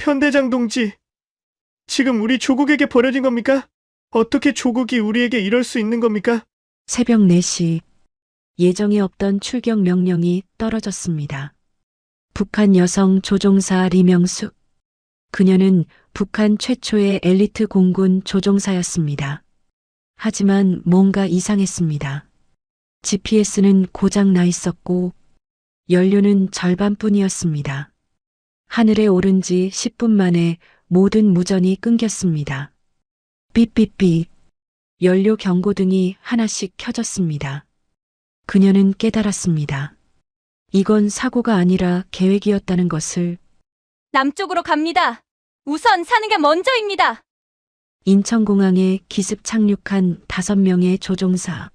편대장 동지, 지금 우리 조국에게 버려진 겁니까? 어떻게 조국이 우리에게 이럴 수 있는 겁니까? 새벽 4시 예정에 없던 출격 명령이 떨어졌습니다. 북한 여성 조종사 리명숙. 그녀는 북한 최초의 엘리트 공군 조종사였습니다. 하지만 뭔가 이상했습니다. GPS는 고장 나 있었고 연료는 절반뿐이었습니다. 하늘에 오른 지 10분 만에 모든 무전이 끊겼습니다. 삐삐삐. 연료 경고등이 하나씩 켜졌습니다. 그녀는 깨달았습니다. 이건 사고가 아니라 계획이었다는 것을. 남쪽으로 갑니다. 우선 사는 게 먼저입니다. 인천공항에 기습 착륙한 5명의 조종사.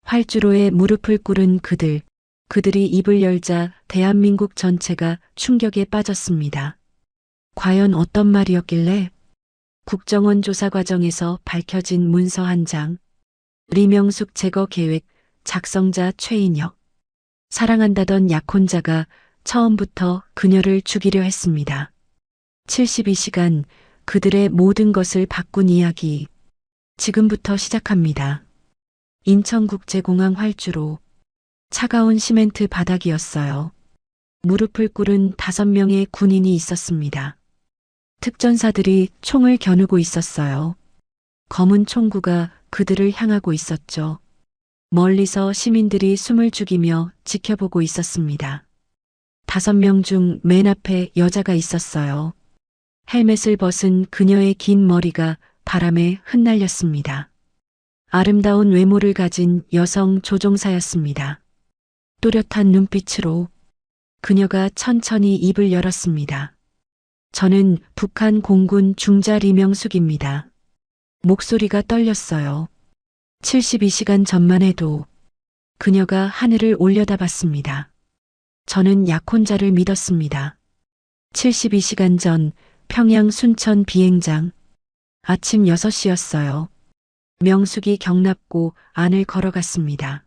활주로에 무릎을 꿇은 그들이 입을 열자 대한민국 전체가 충격에 빠졌습니다. 과연 어떤 말이었길래? 국정원 조사 과정에서 밝혀진 문서 한 장. 리명숙 제거 계획 작성자 최인혁. 사랑한다던 약혼자가 처음부터 그녀를 죽이려 했습니다. 72시간 그들의 모든 것을 바꾼 이야기. 지금부터 시작합니다. 인천국제공항 활주로. 차가운 시멘트 바닥이었어요. 무릎을 꿇은 5명의 군인이 있었습니다. 특전사들이 총을 겨누고 있었어요. 검은 총구가 그들을 향하고 있었죠. 멀리서 시민들이 숨을 죽이며 지켜보고 있었습니다. 5명 중 맨 앞에 여자가 있었어요. 헬멧을 벗은 그녀의 긴 머리가 바람에 흩날렸습니다. 아름다운 외모를 가진 여성 조종사였습니다. 또렷한 눈빛으로 그녀가 천천히 입을 열었습니다. 저는 북한 공군 중자 리명숙입니다. 목소리가 떨렸어요. 72시간 전만 해도 그녀가 하늘을 올려다봤습니다. 저는 약혼자를 믿었습니다. 72시간 전 평양 순천 비행장. 아침 6시였어요. 명숙이 경납고 안을 걸어갔습니다.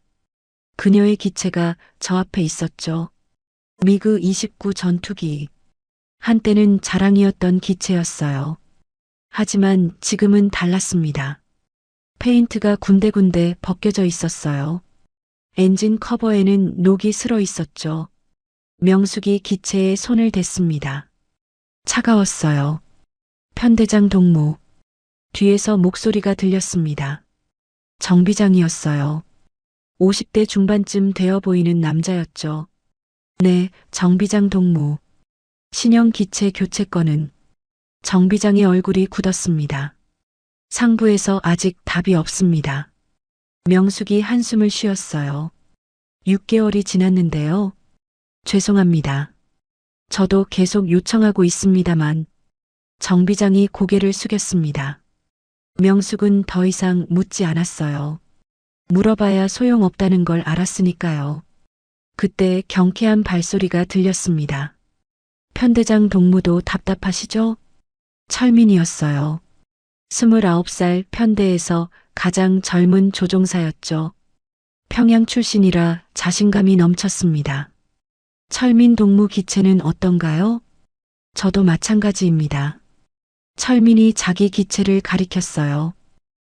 그녀의 기체가 저 앞에 있었죠. 미그 29 전투기. 한때는 자랑이었던 기체였어요. 하지만 지금은 달랐습니다. 페인트가 군데군데 벗겨져 있었어요. 엔진 커버에는 녹이 슬어 있었죠. 명숙이 기체에 손을 댔습니다. 차가웠어요. 편대장 동무. 뒤에서 목소리가 들렸습니다. 정비장이었어요. 50대 중반쯤 되어 보이는 남자였죠. 네, 정비장 동무. 신형 기체 교체권은? 정비장의 얼굴이 굳었습니다. 상부에서 아직 답이 없습니다. 명숙이 한숨을 쉬었어요. 6개월이 지났는데요. 죄송합니다. 저도 계속 요청하고 있습니다만. 정비장이 고개를 숙였습니다. 명숙은 더 이상 묻지 않았어요. 물어봐야 소용없다는 걸 알았으니까요. 그때 경쾌한 발소리가 들렸습니다. 편대장 동무도 답답하시죠? 철민이었어요. 29살 편대에서 가장 젊은 조종사였죠. 평양 출신이라 자신감이 넘쳤습니다. 철민 동무 기체는 어떤가요? 저도 마찬가지입니다. 철민이 자기 기체를 가리켰어요.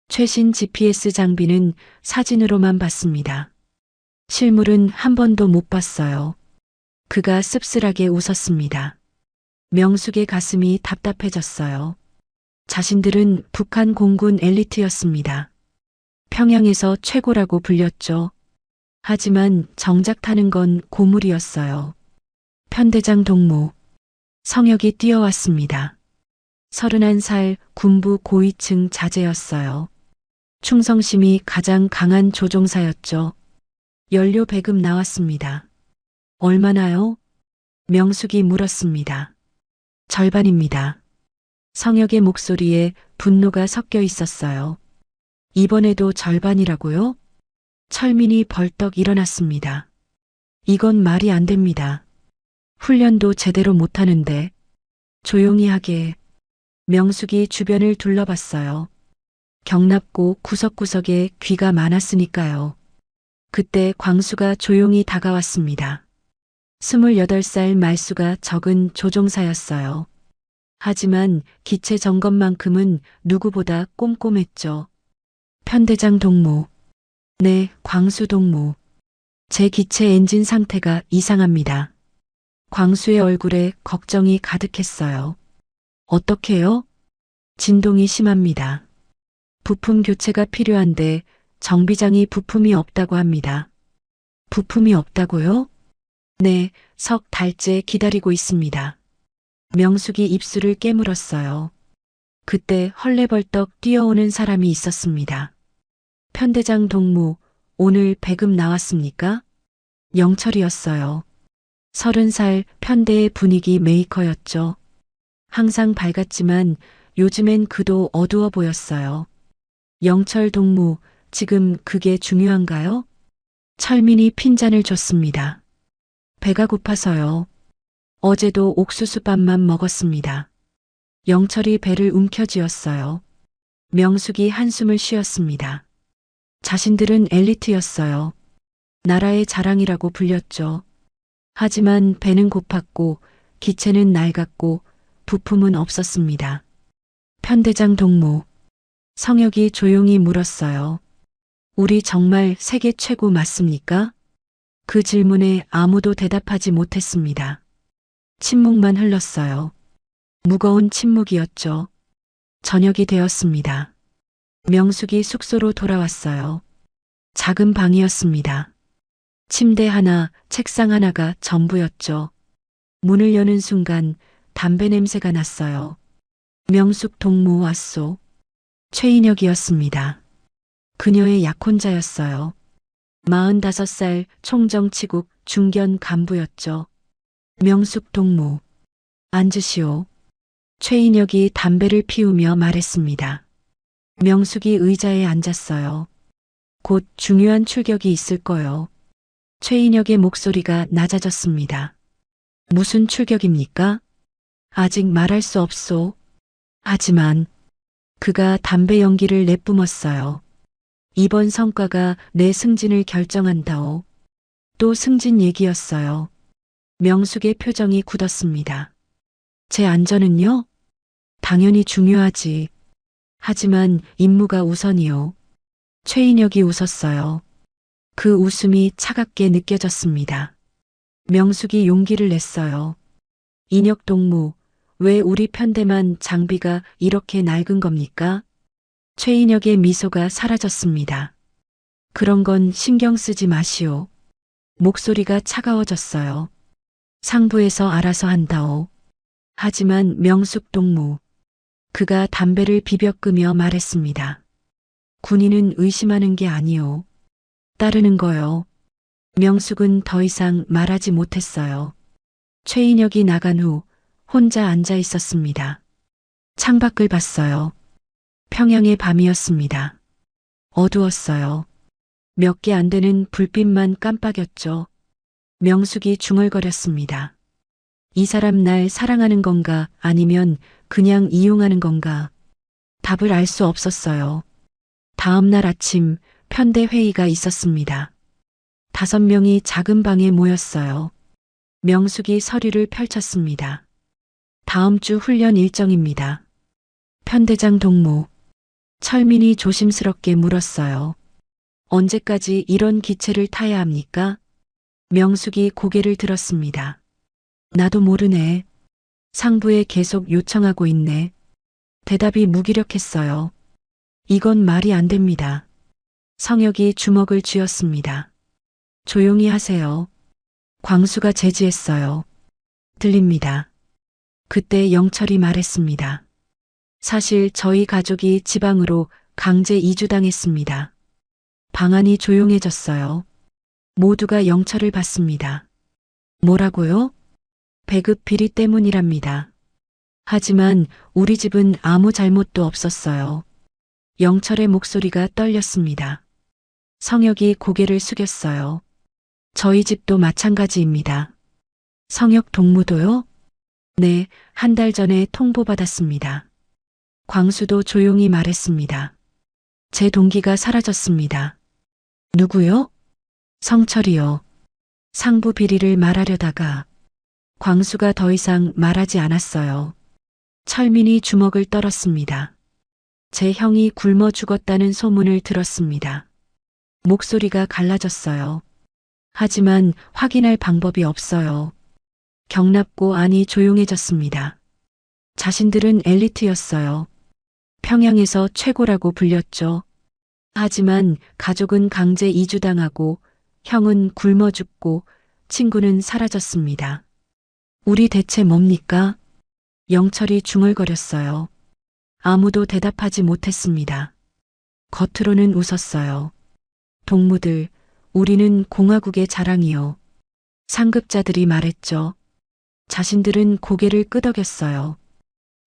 최신 GPS 장비는 사진으로만 봤습니다. 실물은 한 번도 못 봤어요. 그가 씁쓸하게 웃었습니다. 명숙의 가슴이 답답해졌어요. 자신들은 북한 공군 엘리트였습니다. 평양에서 최고라고 불렸죠. 하지만 정작 타는 건 고물이었어요. 편대장 동무. 성혁이 뛰어왔습니다. 31살 군부 고위층 자제였어요. 충성심이 가장 강한 조종사였죠. 연료 배급 나왔습니다. 얼마나요? 명숙이 물었습니다. 절반입니다. 성혁의 목소리에 분노가 섞여 있었어요. 이번에도 절반이라고요? 철민이 벌떡 일어났습니다. 이건 말이 안 됩니다. 훈련도 제대로 못하는데. 조용히 하게. 명숙이 주변을 둘러봤어요. 경납고 구석구석에 귀가 많았으니까요. 그때 광수가 조용히 다가왔습니다. 28살 말수가 적은 조종사였어요. 하지만 기체 점검만큼은 누구보다 꼼꼼했죠. 편대장 동무. 네, 광수 동무. 제 기체 엔진 상태가 이상합니다. 광수의 얼굴에 걱정이 가득했어요. 어떻게요? 진동이 심합니다. 부품 교체가 필요한데 정비장이 부품이 없다고 합니다. 부품이 없다고요? 네, 석 달째 기다리고 있습니다. 명숙이 입술을 깨물었어요. 그때 헐레벌떡 뛰어오는 사람이 있었습니다. 편대장 동무, 오늘 배급 나왔습니까? 영철이었어요. 30살 편대의 분위기 메이커였죠. 항상 밝았지만 요즘엔 그도 어두워 보였어요. 영철 동무, 지금 그게 중요한가요? 철민이 핀잔을 줬습니다. 배가 고파서요. 어제도 옥수수밥만 먹었습니다. 영철이 배를 움켜쥐었어요. 명숙이 한숨을 쉬었습니다. 자신들은 엘리트였어요. 나라의 자랑이라고 불렸죠. 하지만 배는 고팠고 기체는 낡았고 부품은 없었습니다. 편대장 동무. 성혁이 조용히 물었어요. 우리 정말 세계 최고 맞습니까? 그 질문에 아무도 대답하지 못했습니다. 침묵만 흘렀어요. 무거운 침묵이었죠. 저녁이 되었습니다. 명숙이 숙소로 돌아왔어요. 작은 방이었습니다. 침대 하나, 책상 하나가 전부였죠. 문을 여는 순간 담배 냄새가 났어요. 명숙 동무 왔소. 최인혁이었습니다. 그녀의 약혼자였어요. 45살 총정치국 중견 간부였죠. 명숙 동무. 앉으시오. 최인혁이 담배를 피우며 말했습니다. 명숙이 의자에 앉았어요. 곧 중요한 출격이 있을 거요. 최인혁의 목소리가 낮아졌습니다. 무슨 출격입니까? 아직 말할 수 없소. 하지만 그가 담배 연기를 내뿜었어요. 이번 성과가 내 승진을 결정한다오. 또 승진 얘기였어요. 명숙의 표정이 굳었습니다. 제 안전은요? 당연히 중요하지. 하지만 임무가 우선이요. 최인혁이 웃었어요. 그 웃음이 차갑게 느껴졌습니다. 명숙이 용기를 냈어요. 인혁 동무, 왜 우리 편대만 장비가 이렇게 낡은 겁니까? 최인혁의 미소가 사라졌습니다. 그런 건 신경 쓰지 마시오. 목소리가 차가워졌어요. 상부에서 알아서 한다오. 하지만 명숙 동무. 그가 담배를 비벼 끄며 말했습니다. 군인은 의심하는 게 아니오. 따르는 거요. 명숙은 더 이상 말하지 못했어요. 최인혁이 나간 후 혼자 앉아 있었습니다. 창밖을 봤어요. 평양의 밤이었습니다. 어두웠어요. 몇 개 안 되는 불빛만 깜빡였죠. 명숙이 중얼거렸습니다. 이 사람 날 사랑하는 건가 아니면 그냥 이용하는 건가? 답을 알 수 없었어요. 다음 날 아침 편대 회의가 있었습니다. 5명이 작은 방에 모였어요. 명숙이 서류를 펼쳤습니다. 다음 주 훈련 일정입니다. 편대장 동무. 철민이 조심스럽게 물었어요. 언제까지 이런 기체를 타야 합니까? 명숙이 고개를 들었습니다. 나도 모르네. 상부에 계속 요청하고 있네. 대답이 무기력했어요. 이건 말이 안 됩니다. 성혁이 주먹을 쥐었습니다. 조용히 하세요. 광수가 제지했어요. 들립니다. 그때 영철이 말했습니다. 사실 저희 가족이 지방으로 강제 이주당했습니다. 방안이 조용해졌어요. 모두가 영철을 봤습니다. 뭐라고요? 배급 비리 때문이랍니다. 하지만 우리 집은 아무 잘못도 없었어요. 영철의 목소리가 떨렸습니다. 성혁이 고개를 숙였어요. 저희 집도 마찬가지입니다. 성혁 동무도요? 네, 한 달 전에 통보받았습니다. 광수도 조용히 말했습니다. 제 동기가 사라졌습니다. 누구요? 성철이요. 상부 비리를 말하려다가 광수가 더 이상 말하지 않았어요. 철민이 주먹을 떨었습니다. 제 형이 굶어 죽었다는 소문을 들었습니다. 목소리가 갈라졌어요. 하지만 확인할 방법이 없어요. 경납고 안이 조용해졌습니다. 자신들은 엘리트였어요. 평양에서 최고라고 불렸죠. 하지만 가족은 강제 이주당하고 형은 굶어 죽고 친구는 사라졌습니다. 우리 대체 뭡니까? 영철이 중얼거렸어요. 아무도 대답하지 못했습니다. 겉으로는 웃었어요. 동무들, 우리는 공화국의 자랑이요. 상급자들이 말했죠. 자신들은 고개를 끄덕였어요.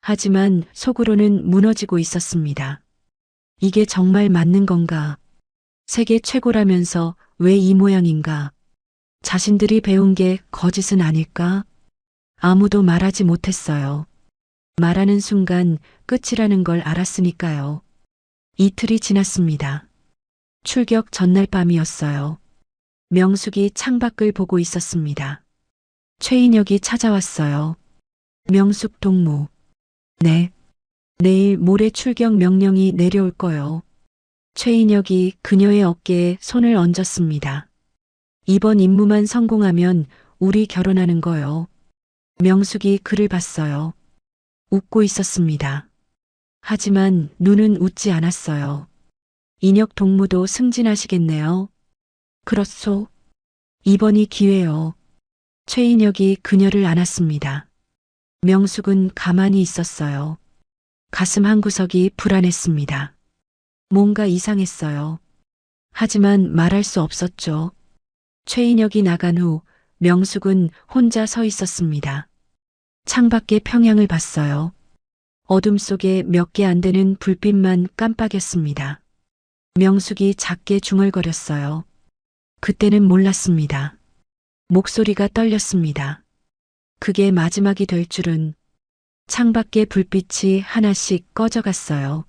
하지만 속으로는 무너지고 있었습니다. 이게 정말 맞는 건가? 세계 최고라면서 왜 이 모양인가? 자신들이 배운 게 거짓은 아닐까? 아무도 말하지 못했어요. 말하는 순간 끝이라는 걸 알았으니까요. 이틀이 지났습니다. 출격 전날 밤이었어요. 명숙이 창밖을 보고 있었습니다. 최인혁이 찾아왔어요. 명숙 동무. 네. 내일 모레 출격 명령이 내려올 거요. 최인혁이 그녀의 어깨에 손을 얹었습니다. 이번 임무만 성공하면 우리 결혼하는 거요. 명숙이 그를 봤어요. 웃고 있었습니다. 하지만 눈은 웃지 않았어요. 인혁 동무도 승진하시겠네요. 그렇소. 이번이 기회요. 최인혁이 그녀를 안았습니다. 명숙은 가만히 있었어요. 가슴 한구석이 불안했습니다. 뭔가 이상했어요. 하지만 말할 수 없었죠. 최인혁이 나간 후 명숙은 혼자 서 있었습니다. 창밖에 평양을 봤어요. 어둠 속에 몇 개 안 되는 불빛만 깜빡였습니다. 명숙이 작게 중얼거렸어요. 그때는 몰랐습니다. 목소리가 떨렸습니다. 그게 마지막이 될 줄은. 창밖의 불빛이 하나씩 꺼져갔어요.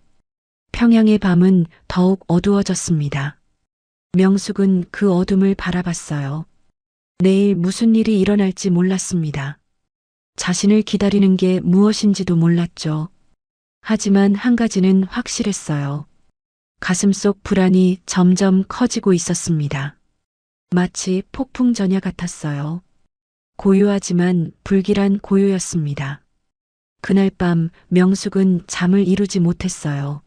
평양의 밤은 더욱 어두워졌습니다. 명숙은 그 어둠을 바라봤어요. 내일 무슨 일이 일어날지 몰랐습니다. 자신을 기다리는 게 무엇인지도 몰랐죠. 하지만 한 가지는 확실했어요. 가슴속 불안이 점점 커지고 있었습니다. 마치 폭풍 전야 같았어요. 고요하지만 불길한 고요였습니다. 그날 밤 명숙은 잠을 이루지 못했어요.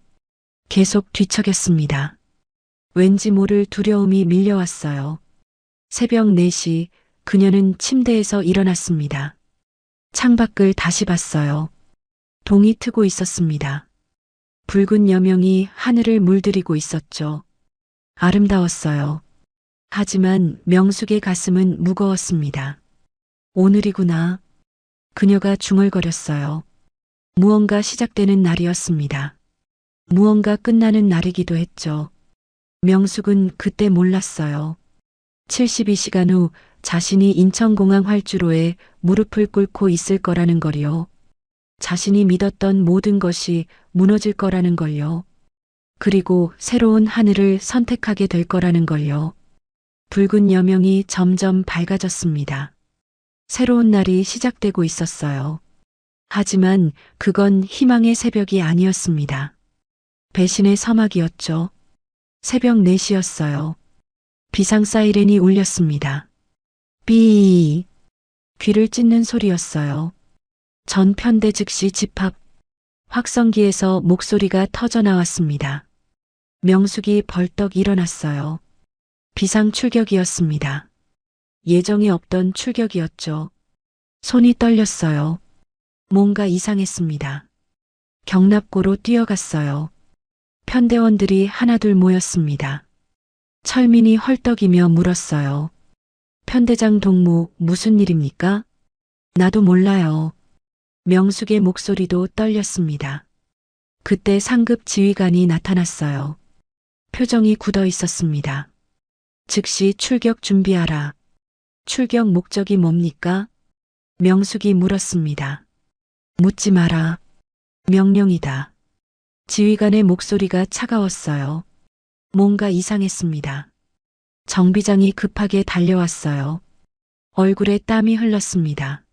계속 뒤척였습니다. 왠지 모를 두려움이 밀려왔어요. 새벽 4시 그녀는 침대에서 일어났습니다. 창밖을 다시 봤어요. 동이 트고 있었습니다. 붉은 여명이 하늘을 물들이고 있었죠. 아름다웠어요. 하지만 명숙의 가슴은 무거웠습니다. 오늘이구나. 그녀가 중얼거렸어요. 무언가 시작되는 날이었습니다. 무언가 끝나는 날이기도 했죠. 명숙은 그때 몰랐어요. 72시간 후 자신이 인천공항 활주로에 무릎을 꿇고 있을 거라는 걸요. 자신이 믿었던 모든 것이 무너질 거라는 걸요. 그리고 새로운 하늘을 선택하게 될 거라는 걸요. 붉은 여명이 점점 밝아졌습니다. 새로운 날이 시작되고 있었어요. 하지만 그건 희망의 새벽이 아니었습니다. 배신의 서막이었죠. 새벽 4시였어요. 비상 사이렌이 울렸습니다. 삐. 귀를 찢는 소리였어요. 전 편대 즉시 집합. 확성기에서 목소리가 터져 나왔습니다. 명숙이 벌떡 일어났어요. 비상 출격이었습니다. 예정에 없던 출격이었죠. 손이 떨렸어요. 뭔가 이상했습니다. 경납고로 뛰어갔어요. 편대원들이 하나둘 모였습니다. 철민이 헐떡이며 물었어요. 편대장 동무 무슨 일입니까? 나도 몰라요. 명숙의 목소리도 떨렸습니다. 그때 상급 지휘관이 나타났어요. 표정이 굳어 있었습니다. 즉시 출격 준비하라. 출격 목적이 뭡니까? 명숙이 물었습니다. 묻지 마라. 명령이다. 지휘관의 목소리가 차가웠어요. 뭔가 이상했습니다. 정비장이 급하게 달려왔어요. 얼굴에 땀이 흘렀습니다.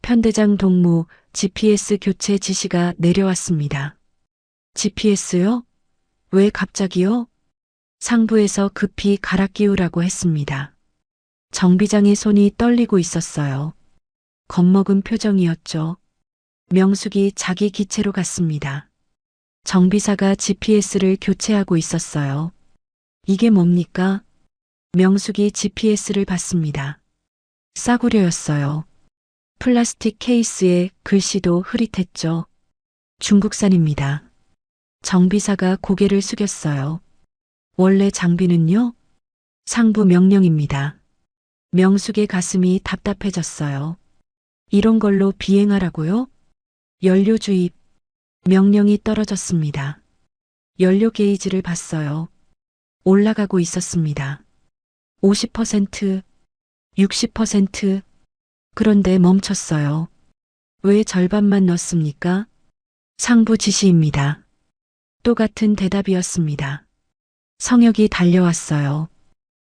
편대장 동무 GPS 교체 지시가 내려왔습니다. GPS요? 왜 갑자기요? 상부에서 급히 갈아 끼우라고 했습니다. 정비장의 손이 떨리고 있었어요. 겁먹은 표정이었죠. 명숙이 자기 기체로 갔습니다. 정비사가 GPS를 교체하고 있었어요. 이게 뭡니까? 명숙이 GPS를 봤습니다. 싸구려였어요. 플라스틱 케이스에 글씨도 흐릿했죠. 중국산입니다. 정비사가 고개를 숙였어요. 원래 장비는요? 상부 명령입니다. 명숙의 가슴이 답답해졌어요. 이런 걸로 비행하라고요? 연료 주입. 명령이 떨어졌습니다. 연료 게이지를 봤어요. 올라가고 있었습니다. 50%, 60%. 그런데 멈췄어요. 왜 절반만 넣습니까? 상부 지시입니다. 똑같은 대답이었습니다. 성혁이 달려왔어요.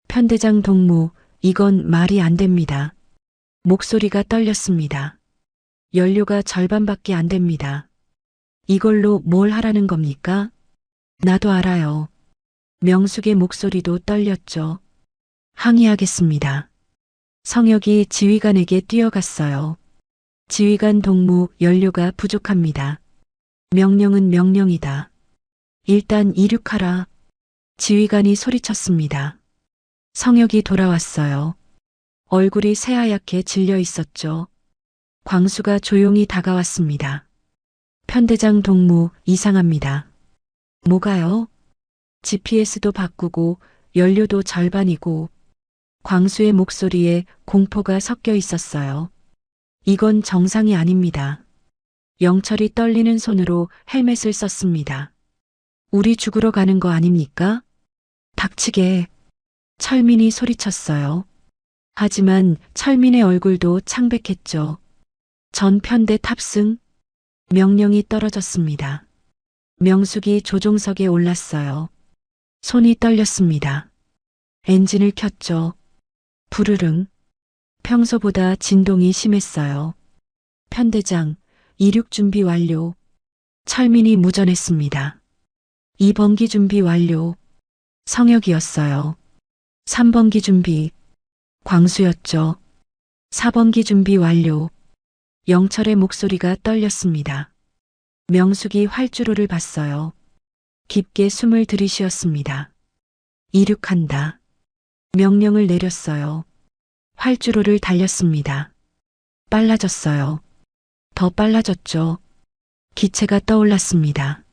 편대장 동무, 이건 말이 안 됩니다. 목소리가 떨렸습니다. 연료가 절반밖에 안 됩니다. 이걸로 뭘 하라는 겁니까? 나도 알아요. 명숙의 목소리도 떨렸죠. 항의하겠습니다. 성혁이 지휘관에게 뛰어갔어요. 지휘관 동무, 연료가 부족합니다. 명령은 명령이다. 일단 이륙하라. 지휘관이 소리쳤습니다. 성혁이 돌아왔어요. 얼굴이 새하얗게 질려 있었죠. 광수가 조용히 다가왔습니다. 편대장 동무, 이상합니다. 뭐가요? GPS도 바꾸고 연료도 절반이고. 광수의 목소리에 공포가 섞여 있었어요. 이건 정상이 아닙니다. 영철이 떨리는 손으로 헬멧을 썼습니다. 우리 죽으러 가는 거 아닙니까? 닥치게. 철민이 소리쳤어요. 하지만 철민의 얼굴도 창백했죠. 전 편대 탑승. 명령이 떨어졌습니다. 명숙이 조종석에 올랐어요. 손이 떨렸습니다. 엔진을 켰죠. 부르릉. 평소보다 진동이 심했어요. 편대장, 이륙 준비 완료. 철민이 무전했습니다. 2번기 준비 완료. 성혁이었어요. 3번기 준비. 광수였죠. 4번기 준비 완료. 영철의 목소리가 떨렸습니다. 명숙이 활주로를 봤어요. 깊게 숨을 들이쉬었습니다. 이륙한다. 명령을 내렸어요. 활주로를 달렸습니다. 빨라졌어요. 더 빨라졌죠. 기체가 떠올랐습니다.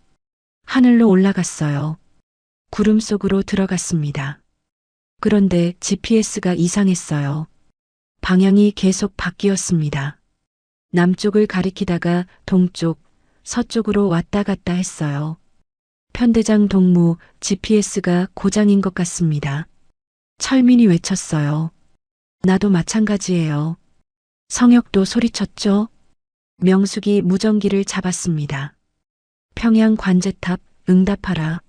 하늘로 올라갔어요. 구름 속으로 들어갔습니다. 그런데 GPS가 이상했어요. 방향이 계속 바뀌었습니다. 남쪽을 가리키다가 동쪽, 서쪽으로 왔다 갔다 했어요. 편대장 동무, GPS가 고장인 것 같습니다. 철민이 외쳤어요. 나도 마찬가지예요. 성혁도 소리쳤죠. 명숙이 무전기를 잡았습니다. 평양 관제탑, 응답하라.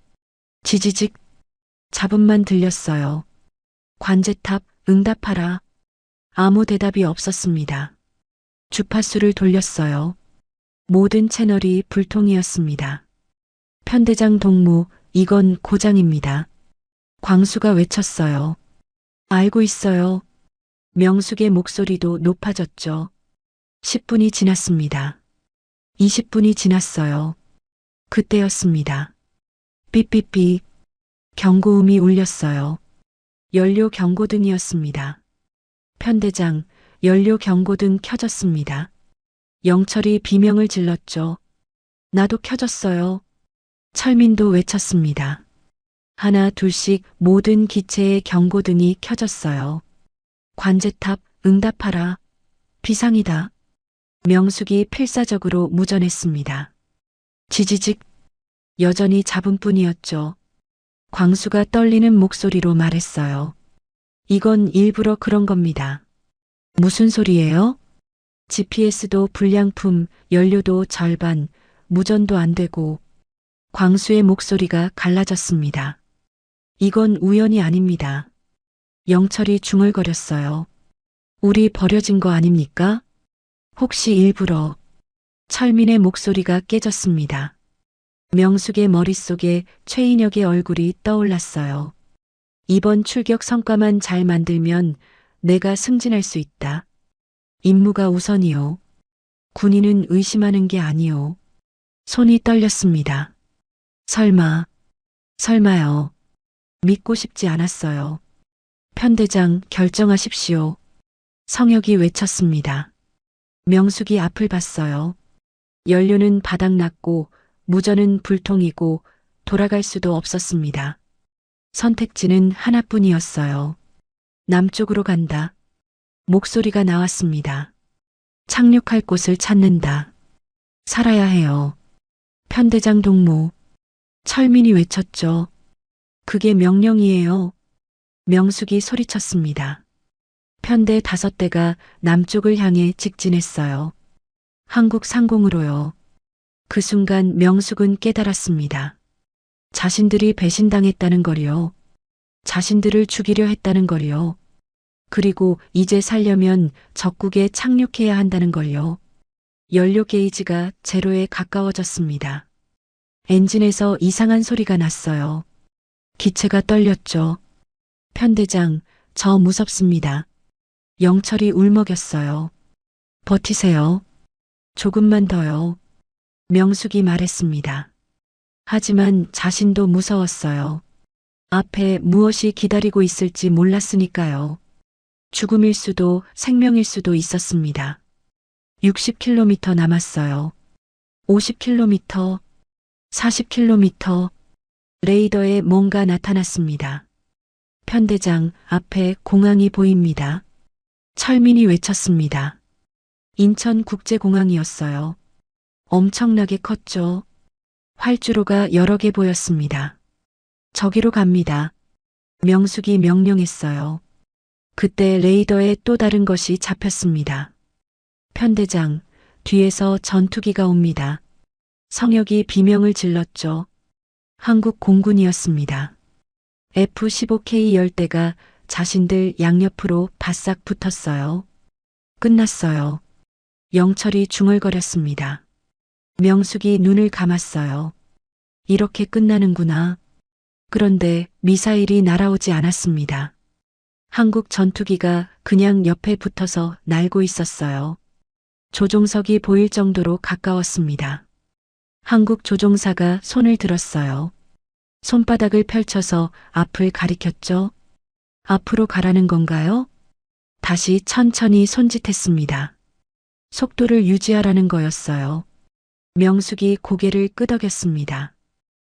지지직. 잡음만 들렸어요. 관제탑, 응답하라. 아무 대답이 없었습니다. 주파수를 돌렸어요. 모든 채널이 불통이었습니다. 편대장 동무, 이건 고장입니다. 광수가 외쳤어요. 알고 있어요. 명숙의 목소리도 높아졌죠. 10분이 지났습니다. 20분이 지났어요. 그때였습니다. 삐삐삐. 경고음이 울렸어요. 연료 경고등이었습니다. 편대장, 연료 경고등 켜졌습니다. 영철이 비명을 질렀죠. 나도 켜졌어요. 철민도 외쳤습니다. 하나 둘씩 모든 기체의 경고등이 켜졌어요. 관제탑, 응답하라. 비상이다. 명숙이 필사적으로 무전했습니다. 지지직. 여전히 잡음뿐이었죠. 광수가 떨리는 목소리로 말했어요. 이건 일부러 그런 겁니다. 무슨 소리예요? GPS도 불량품, 연료도 절반, 무전도 안 되고. 광수의 목소리가 갈라졌습니다. 이건 우연이 아닙니다. 영철이 중얼거렸어요. 우리 버려진 거 아닙니까? 혹시 일부러? 철민의 목소리가 깨졌습니다. 명숙의 머릿속에 최인혁의 얼굴이 떠올랐어요. 이번 출격 성과만 잘 만들면 내가 승진할 수 있다. 임무가 우선이요. 군인은 의심하는 게 아니요. 손이 떨렸습니다. 설마요. 믿고 싶지 않았어요. 편대장 결정하십시오. 성혁이 외쳤습니다. 명숙이 앞을 봤어요. 연료는 바닥났고 무전은 불통이고 돌아갈 수도 없었습니다. 선택지는 하나뿐이었어요. 남쪽으로 간다. 목소리가 나왔습니다. 착륙할 곳을 찾는다. 살아야 해요. 편대장 동무. 철민이 외쳤죠. 그게 명령이에요. 명숙이 소리쳤습니다. 편대 5대가 남쪽을 향해 직진했어요. 한국 상공으로요. 그 순간 명숙은 깨달았습니다. 자신들이 배신당했다는 걸요. 자신들을 죽이려 했다는 걸요. 그리고 이제 살려면 적국에 착륙해야 한다는 걸요. 연료 게이지가 제로에 가까워졌습니다. 엔진에서 이상한 소리가 났어요. 기체가 떨렸죠. 편대장, 저 무섭습니다. 영철이 울먹였어요. 버티세요. 조금만 더요. 명숙이 말했습니다. 하지만 자신도 무서웠어요. 앞에 무엇이 기다리고 있을지 몰랐으니까요. 죽음일 수도 생명일 수도 있었습니다. 60km 남았어요. 50km, 40km. 레이더에 뭔가 나타났습니다. 편대장, 앞에 공항이 보입니다. 철민이 외쳤습니다. 인천국제공항이었어요. 엄청나게 컸죠. 활주로가 여러 개 보였습니다. 저기로 갑니다. 명숙이 명령했어요. 그때 레이더에 또 다른 것이 잡혔습니다. 편대장, 뒤에서 전투기가 옵니다. 성혁이 비명을 질렀죠. 한국 공군이었습니다. F-15K 열대가 자신들 양옆으로 바싹 붙었어요. 끝났어요. 영철이 중얼거렸습니다. 명숙이 눈을 감았어요. 이렇게 끝나는구나. 그런데 미사일이 날아오지 않았습니다. 한국 전투기가 그냥 옆에 붙어서 날고 있었어요. 조종석이 보일 정도로 가까웠습니다. 한국 조종사가 손을 들었어요. 손바닥을 펼쳐서 앞을 가리켰죠. 앞으로 가라는 건가요? 다시 천천히 손짓했습니다. 속도를 유지하라는 거였어요. 명숙이 고개를 끄덕였습니다.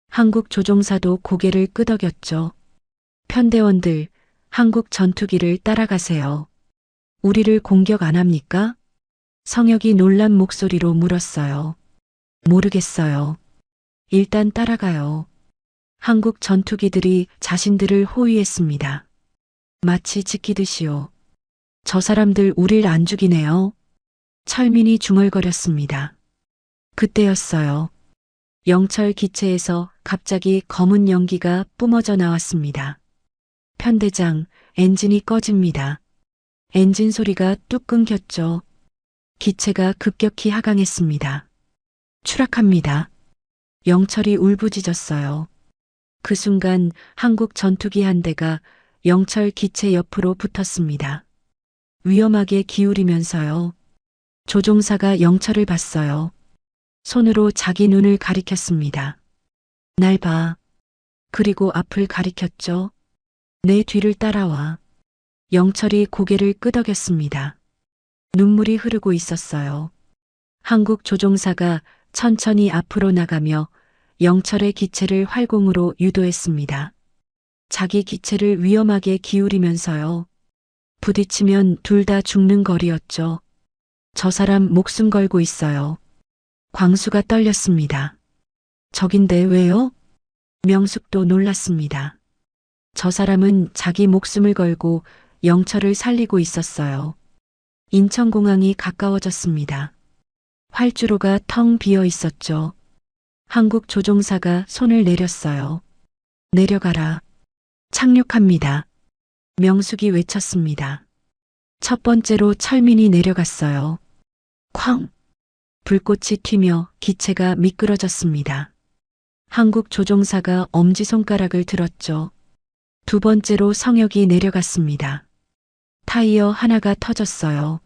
한국 조종사도 고개를 끄덕였죠. 편대원들, 한국 전투기를 따라가세요. 우리를 공격 안 합니까? 성혁이 놀란 목소리로 물었어요. 모르겠어요. 일단 따라가요. 한국 전투기들이 자신들을 호위했습니다. 마치 지키듯이요. 저 사람들 우릴 안 죽이네요. 철민이 중얼거렸습니다. 그때였어요. 영철 기체에서 갑자기 검은 연기가 뿜어져 나왔습니다. 편대장, 엔진이 꺼집니다. 엔진 소리가 뚝 끊겼죠. 기체가 급격히 하강했습니다. 추락합니다. 영철이 울부짖었어요. 그 순간 한국 전투기 한 대가 영철 기체 옆으로 붙었습니다. 위험하게 기울이면서요. 조종사가 영철을 봤어요. 손으로 자기 눈을 가리켰습니다. 날 봐. 그리고 앞을 가리켰죠. 내 뒤를 따라와. 영철이 고개를 끄덕였습니다. 눈물이 흐르고 있었어요. 한국 조종사가 천천히 앞으로 나가며 영철의 기체를 활공으로 유도했습니다. 자기 기체를 위험하게 기울이면서요. 부딪히면 둘 다 죽는 거리였죠. 저 사람 목숨 걸고 있어요. 광수가 떨렸습니다. 적인데 왜요? 명숙도 놀랐습니다. 저 사람은 자기 목숨을 걸고 영철을 살리고 있었어요. 인천공항이 가까워졌습니다. 활주로가 텅 비어 있었죠. 한국 조종사가 손을 내렸어요. 내려가라. 착륙합니다. 명숙이 외쳤습니다. 첫 번째로 철민이 내려갔어요. 쾅! 불꽃이 튀며 기체가 미끄러졌습니다. 한국 조종사가 엄지손가락을 들었죠. 두 번째로 성역이 내려갔습니다. 타이어 하나가 터졌어요.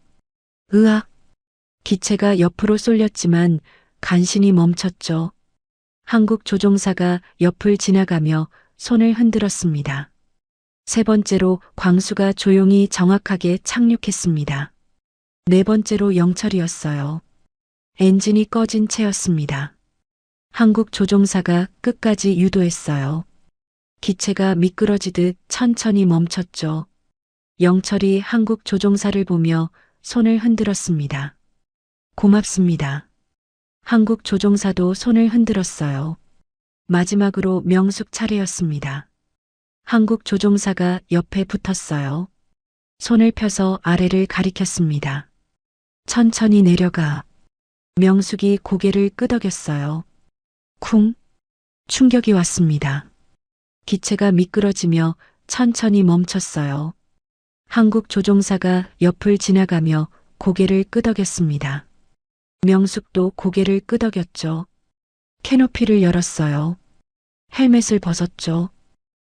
으악! 기체가 옆으로 쏠렸지만 간신히 멈췄죠. 한국 조종사가 옆을 지나가며 손을 흔들었습니다. 세 번째로 광수가 조용히 정확하게 착륙했습니다. 네 번째로 영철이었어요. 엔진이 꺼진 채였습니다. 한국 조종사가 끝까지 유도했어요. 기체가 미끄러지듯 천천히 멈췄죠. 영철이 한국 조종사를 보며 손을 흔들었습니다. 고맙습니다. 한국 조종사도 손을 흔들었어요. 마지막으로 명숙 차례였습니다. 한국 조종사가 옆에 붙었어요. 손을 펴서 아래를 가리켰습니다. 천천히 내려가. 명숙이 고개를 끄덕였어요. 쿵! 충격이 왔습니다. 기체가 미끄러지며 천천히 멈췄어요. 한국 조종사가 옆을 지나가며 고개를 끄덕였습니다. 명숙도 고개를 끄덕였죠. 캐노피를 열었어요. 헬멧을 벗었죠.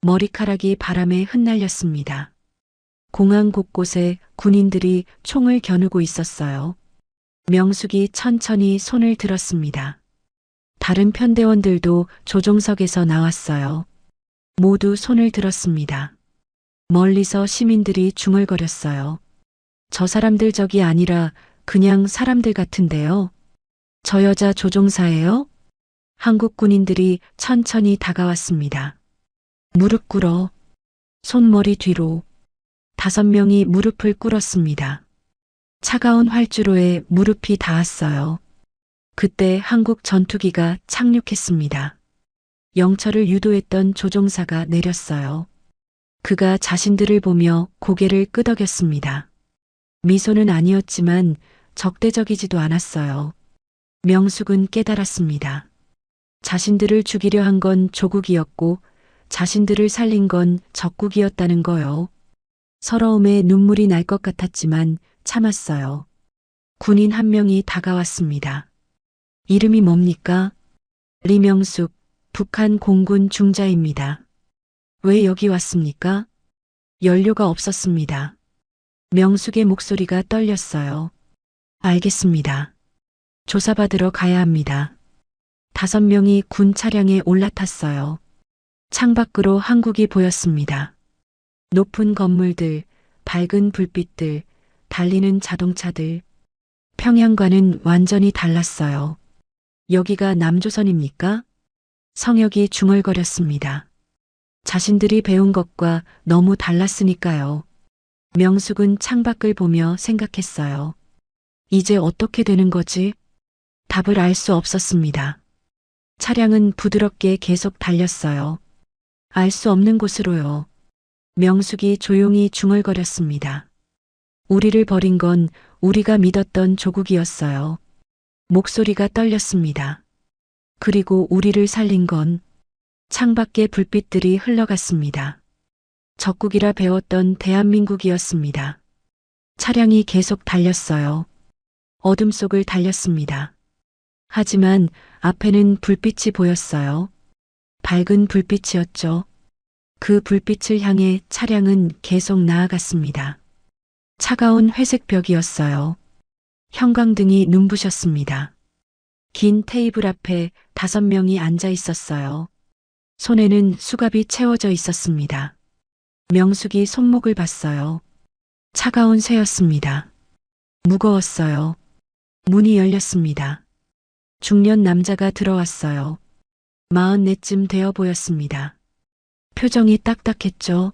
머리카락이 바람에 흩날렸습니다. 공항 곳곳에 군인들이 총을 겨누고 있었어요. 명숙이 천천히 손을 들었습니다. 다른 편대원들도 조종석에서 나왔어요. 모두 손을 들었습니다. 멀리서 시민들이 중얼거렸어요. 저 사람들 적이 아니라 그냥 사람들 같은데요. 저 여자 조종사예요? 한국 군인들이 천천히 다가왔습니다. 무릎 꿇어. 손머리 뒤로. 5명이 무릎을 꿇었습니다. 차가운 활주로에 무릎이 닿았어요. 그때 한국 전투기가 착륙했습니다. 영철을 유도했던 조종사가 내렸어요. 그가 자신들을 보며 고개를 끄덕였습니다. 미소는 아니었지만 적대적이지도 않았어요. 명숙은 깨달았습니다. 자신들을 죽이려 한 건 조국이었고 자신들을 살린 건 적국이었다는 거요. 서러움에 눈물이 날 것 같았지만 참았어요. 군인 한 명이 다가왔습니다. 이름이 뭡니까? 리명숙, 북한 공군 중자입니다. 왜 여기 왔습니까? 연료가 없었습니다. 명숙의 목소리가 떨렸어요. 알겠습니다. 조사받으러 가야 합니다. 5명이 군 차량에 올라탔어요. 창밖으로 한국이 보였습니다. 높은 건물들, 밝은 불빛들, 달리는 자동차들. 평양과는 완전히 달랐어요. 여기가 남조선입니까? 성역이 중얼거렸습니다. 자신들이 배운 것과 너무 달랐으니까요. 명숙은 창밖을 보며 생각했어요. 이제 어떻게 되는 거지? 답을 알 수 없었습니다. 차량은 부드럽게 계속 달렸어요. 알 수 없는 곳으로요. 명숙이 조용히 중얼거렸습니다. 우리를 버린 건 우리가 믿었던 조국이었어요. 목소리가 떨렸습니다. 그리고 우리를 살린 건 창밖에 불빛들이 흘러갔습니다. 적국이라 배웠던 대한민국이었습니다. 차량이 계속 달렸어요. 어둠 속을 달렸습니다. 하지만 앞에는 불빛이 보였어요. 밝은 불빛이었죠. 그 불빛을 향해 차량은 계속 나아갔습니다. 차가운 회색 벽이었어요. 형광등이 눈부셨습니다. 긴 테이블 앞에 5명이 앉아 있었어요. 손에는 수갑이 채워져 있었습니다. 명숙이 손목을 봤어요. 차가운 쇠였습니다. 무거웠어요. 문이 열렸습니다. 중년 남자가 들어왔어요. 44쯤 되어 보였습니다. 표정이 딱딱했죠.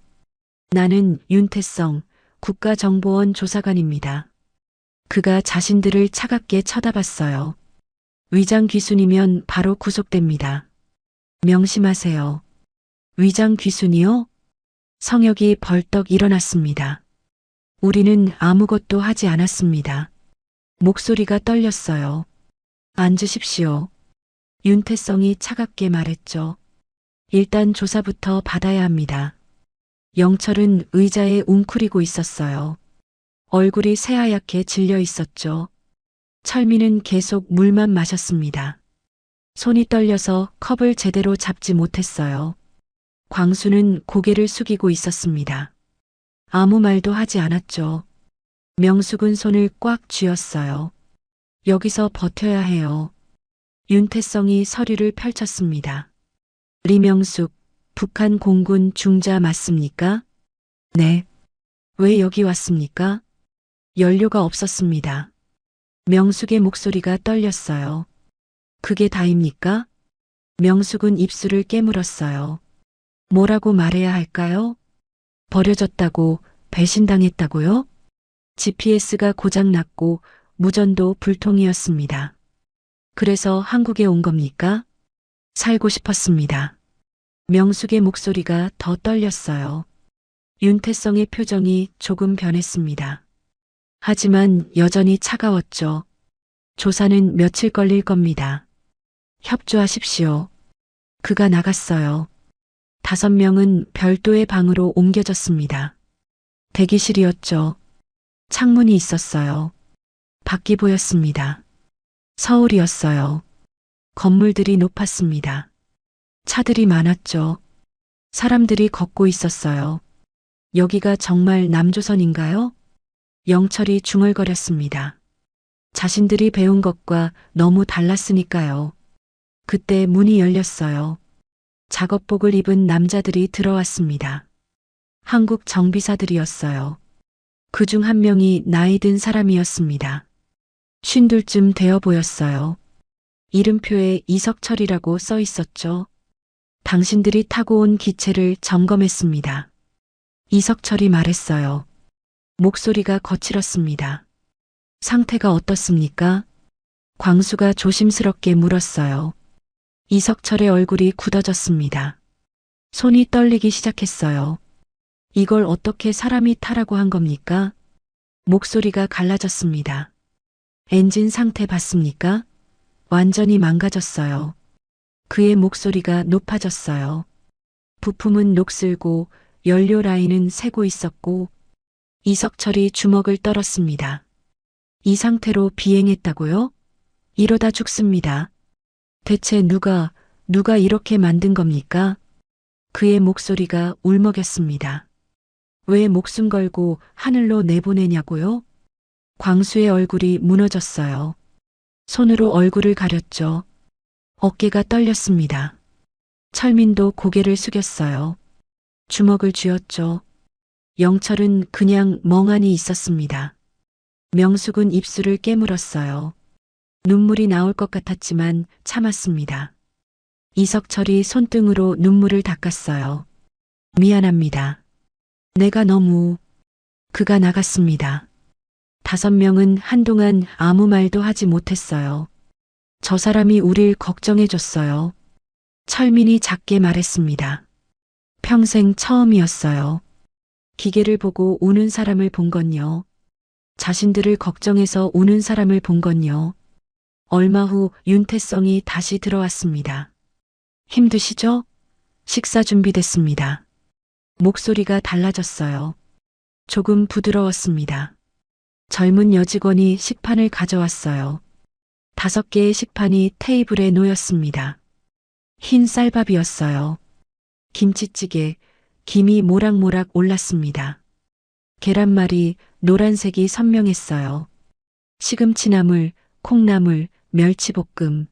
나는 윤태성 국가정보원 조사관입니다. 그가 자신들을 차갑게 쳐다봤어요. 위장 귀순이면 바로 구속됩니다. 명심하세요. 위장 귀순이요? 성역이 벌떡 일어났습니다. 우리는 아무것도 하지 않았습니다. 목소리가 떨렸어요. 앉으십시오. 윤태성이 차갑게 말했죠. 일단 조사부터 받아야 합니다. 영철은 의자에 웅크리고 있었어요. 얼굴이 새하얗게 질려 있었죠. 철민은 계속 물만 마셨습니다. 손이 떨려서 컵을 제대로 잡지 못했어요. 광수는 고개를 숙이고 있었습니다. 아무 말도 하지 않았죠. 명숙은 손을 꽉 쥐었어요. 여기서 버텨야 해요. 윤태성이 서류를 펼쳤습니다. 리명숙, 북한 공군 중자 맞습니까? 네. 왜 여기 왔습니까? 연료가 없었습니다. 명숙의 목소리가 떨렸어요. 그게 다입니까? 명숙은 입술을 깨물었어요. 뭐라고 말해야 할까요? 버려졌다고, 배신당했다고요? GPS가 고장났고 무전도 불통이었습니다. 그래서 한국에 온 겁니까? 살고 싶었습니다. 명숙의 목소리가 더 떨렸어요. 윤태성의 표정이 조금 변했습니다. 하지만 여전히 차가웠죠. 조사는 며칠 걸릴 겁니다. 협조하십시오. 그가 나갔어요. 5명은 별도의 방으로 옮겨졌습니다. 대기실이었죠. 창문이 있었어요. 밖이 보였습니다. 서울이었어요. 건물들이 높았습니다. 차들이 많았죠. 사람들이 걷고 있었어요. 여기가 정말 남조선인가요? 영철이 중얼거렸습니다. 자신들이 배운 것과 너무 달랐으니까요. 그때 문이 열렸어요. 작업복을 입은 남자들이 들어왔습니다. 한국 정비사들이었어요. 그중 한 명이 나이 든 사람이었습니다. 50쯤 되어 보였어요. 이름표에 이석철이라고 써 있었죠. 당신들이 타고 온 기체를 점검했습니다. 이석철이 말했어요. 목소리가 거칠었습니다. 상태가 어떻습니까? 광수가 조심스럽게 물었어요. 이석철의 얼굴이 굳어졌습니다. 손이 떨리기 시작했어요. 이걸 어떻게 사람이 타라고 한 겁니까? 목소리가 갈라졌습니다. 엔진 상태 봤습니까? 완전히 망가졌어요. 그의 목소리가 높아졌어요. 부품은 녹슬고 연료 라인은 새고 있었고 이석철이 주먹을 떨었습니다. 이 상태로 비행했다고요? 이러다 죽습니다. 대체 누가 이렇게 만든 겁니까? 그의 목소리가 울먹였습니다. 왜 목숨 걸고 하늘로 내보내냐고요? 광수의 얼굴이 무너졌어요. 손으로 얼굴을 가렸죠. 어깨가 떨렸습니다. 철민도 고개를 숙였어요. 주먹을 쥐었죠. 영철은 그냥 멍하니 있었습니다. 명숙은 입술을 깨물었어요. 눈물이 나올 것 같았지만 참았습니다. 이석철이 손등으로 눈물을 닦았어요. 미안합니다. 내가 너무... 그가 나갔습니다. 5명은 한동안 아무 말도 하지 못했어요. 저 사람이 우릴 걱정해줬어요. 철민이 작게 말했습니다. 평생 처음이었어요. 기계를 보고 우는 사람을 본 건요. 자신들을 걱정해서 우는 사람을 본 건요. 얼마 후 윤태성이 다시 들어왔습니다. 힘드시죠? 식사 준비됐습니다. 목소리가 달라졌어요. 조금 부드러웠습니다. 젊은 여직원이 식판을 가져왔어요. 5개의 식판이 테이블에 놓였습니다. 흰 쌀밥이었어요. 김치찌개, 김이 모락모락 올랐습니다. 계란말이, 노란색이 선명했어요. 시금치나물, 콩나물, 멸치볶음.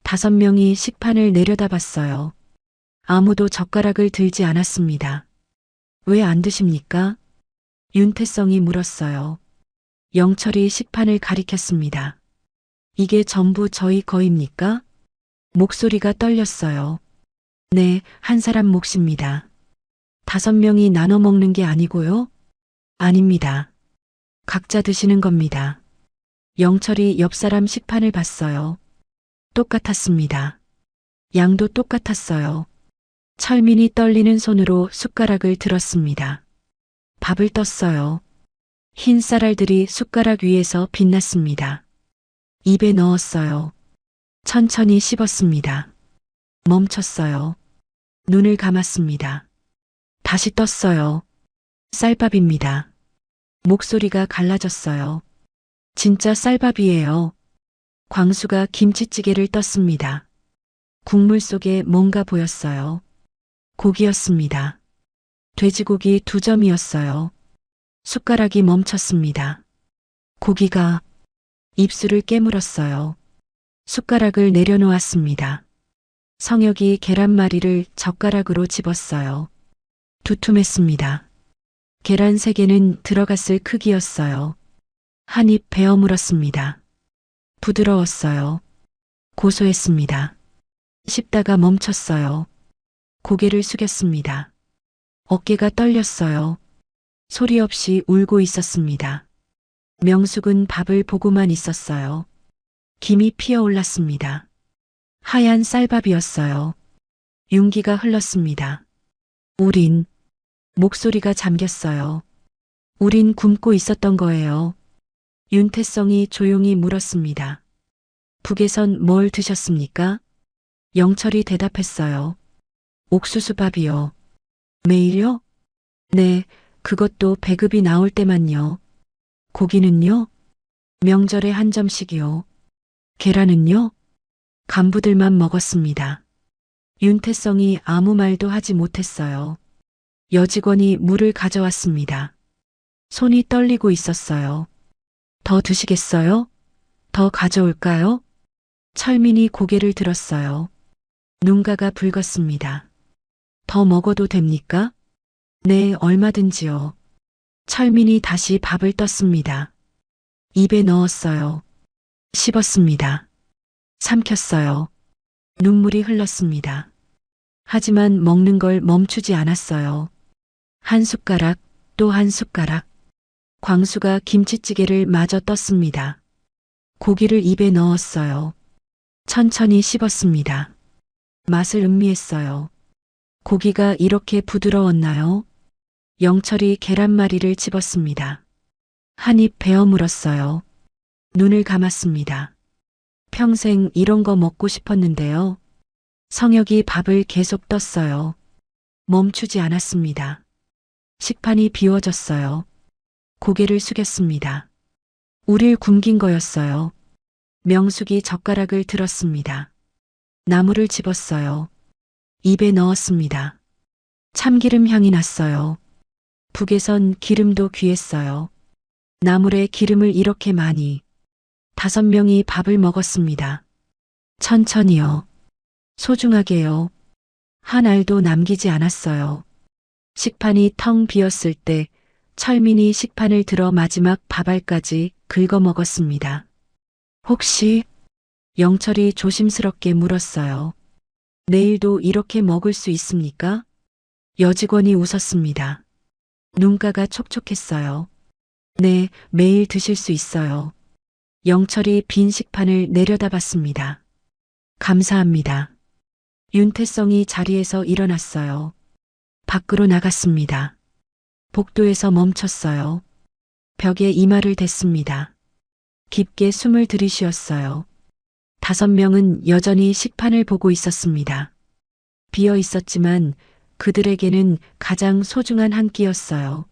5명이 식판을 내려다봤어요. 아무도 젓가락을 들지 않았습니다. 왜 안 드십니까? 윤태성이 물었어요. 영철이 식판을 가리켰습니다. 이게 전부 저희 거입니까? 목소리가 떨렸어요. 네, 한 사람 몫입니다. 5명이 나눠 먹는 게 아니고요? 아닙니다. 각자 드시는 겁니다. 영철이 옆 사람 식판을 봤어요. 똑같았습니다. 양도 똑같았어요. 철민이 떨리는 손으로 숟가락을 들었습니다. 밥을 떴어요. 흰 쌀알들이 숟가락 위에서 빛났습니다. 입에 넣었어요. 천천히 씹었습니다. 멈췄어요. 눈을 감았습니다. 다시 떴어요. 쌀밥입니다. 목소리가 갈라졌어요. 진짜 쌀밥이에요. 광수가 김치찌개를 떴습니다. 국물 속에 뭔가 보였어요. 고기였습니다. 돼지고기 2점이었어요. 숟가락이 멈췄습니다. 고기가 입술을 깨물었어요. 숟가락을 내려놓았습니다. 성혁이 계란말이를 젓가락으로 집었어요. 두툼했습니다. 계란 3개는 들어갔을 크기였어요. 한 입 베어 물었습니다. 부드러웠어요. 고소했습니다. 씹다가 멈췄어요. 고개를 숙였습니다. 어깨가 떨렸어요. 소리 없이 울고 있었습니다. 명숙은 밥을 보고만 있었어요. 김이 피어올랐습니다. 하얀 쌀밥이었어요. 윤기가 흘렀습니다. 우린, 목소리가 잠겼어요. 우린 굶고 있었던 거예요. 윤태성이 조용히 물었습니다. 북에선 뭘 드셨습니까? 영철이 대답했어요. 옥수수밥이요. 매일요? 네, 그것도 배급이 나올 때만요. 고기는요? 명절에 한 점씩이요. 계란은요? 간부들만 먹었습니다. 윤태성이 아무 말도 하지 못했어요. 여직원이 물을 가져왔습니다. 손이 떨리고 있었어요. 더 드시겠어요? 더 가져올까요? 철민이 고개를 들었어요. 눈가가 붉었습니다. 더 먹어도 됩니까? 네, 얼마든지요. 철민이 다시 밥을 떴습니다. 입에 넣었어요. 씹었습니다. 삼켰어요. 눈물이 흘렀습니다. 하지만 먹는 걸 멈추지 않았어요. 한 숟가락, 또 한 숟가락. 광수가 김치찌개를 마저 떴습니다. 고기를 입에 넣었어요. 천천히 씹었습니다. 맛을 음미했어요. 고기가 이렇게 부드러웠나요? 영철이 계란말이를 집었습니다. 한 입 베어 물었어요. 눈을 감았습니다. 평생 이런 거 먹고 싶었는데요. 성혁이 밥을 계속 떴어요. 멈추지 않았습니다. 식판이 비워졌어요. 고개를 숙였습니다. 우릴 굶긴 거였어요. 명숙이 젓가락을 들었습니다. 나물을 집었어요. 입에 넣었습니다. 참기름 향이 났어요. 북에선 기름도 귀했어요. 나물에 기름을 이렇게 많이. 5명이 밥을 먹었습니다. 천천히요. 소중하게요. 한 알도 남기지 않았어요. 식판이 텅 비었을 때 철민이 식판을 들어 마지막 밥알까지 긁어 먹었습니다. 혹시 영철이 조심스럽게 물었어요. 내일도 이렇게 먹을 수 있습니까? 여직원이 웃었습니다. 눈가가 촉촉했어요. 네, 매일 드실 수 있어요. 영철이 빈 식판을 내려다봤습니다. 감사합니다. 윤태성이 자리에서 일어났어요. 밖으로 나갔습니다. 복도에서 멈췄어요. 벽에 이마를 댔습니다. 깊게 숨을 들이쉬었어요. 5명은 여전히 식판을 보고 있었습니다. 비어 있었지만 그들에게는 가장 소중한 한 끼였어요.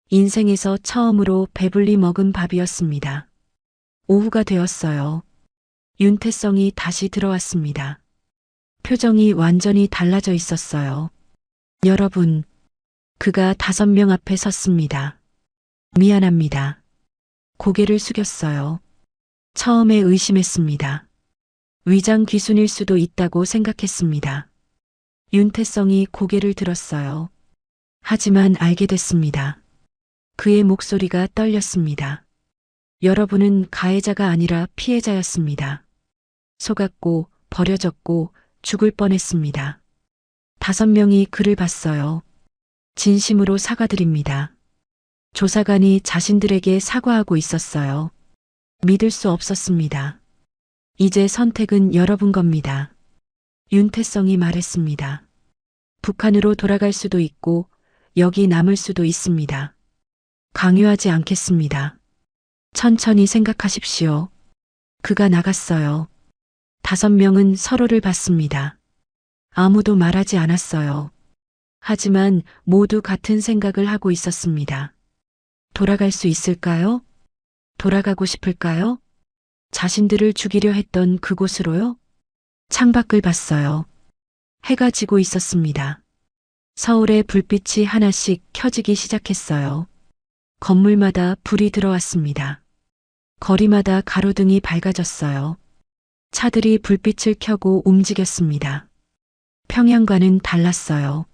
인생에서 처음으로 배불리 먹은 밥이었습니다. 오후가 되었어요. 윤태성이 다시 들어왔습니다. 표정이 완전히 달라져 있었어요. 여러분, 그가 5명 앞에 섰습니다. 미안합니다. 고개를 숙였어요. 처음에 의심했습니다. 위장 귀순일 수도 있다고 생각했습니다. 윤태성이 고개를 들었어요. 하지만 알게 됐습니다. 그의 목소리가 떨렸습니다. 여러분은 가해자가 아니라 피해자였습니다. 속았고 버려졌고 죽을 뻔했습니다. 5명이 그를 봤어요. 진심으로 사과드립니다. 조사관이 자신들에게 사과하고 있었어요. 믿을 수 없었습니다. 이제 선택은 여러분 겁니다. 윤태성이 말했습니다. 북한으로 돌아갈 수도 있고 여기 남을 수도 있습니다. 강요하지 않겠습니다. 천천히 생각하십시오. 그가 나갔어요. 5명은 서로를 봤습니다. 아무도 말하지 않았어요. 하지만 모두 같은 생각을 하고 있었습니다. 돌아갈 수 있을까요? 돌아가고 싶을까요? 자신들을 죽이려 했던 그곳으로요? 창밖을 봤어요. 해가 지고 있었습니다. 서울의 불빛이 하나씩 켜지기 시작했어요. 건물마다 불이 들어왔습니다. 거리마다 가로등이 밝아졌어요. 차들이 불빛을 켜고 움직였습니다. 평양과는 달랐어요.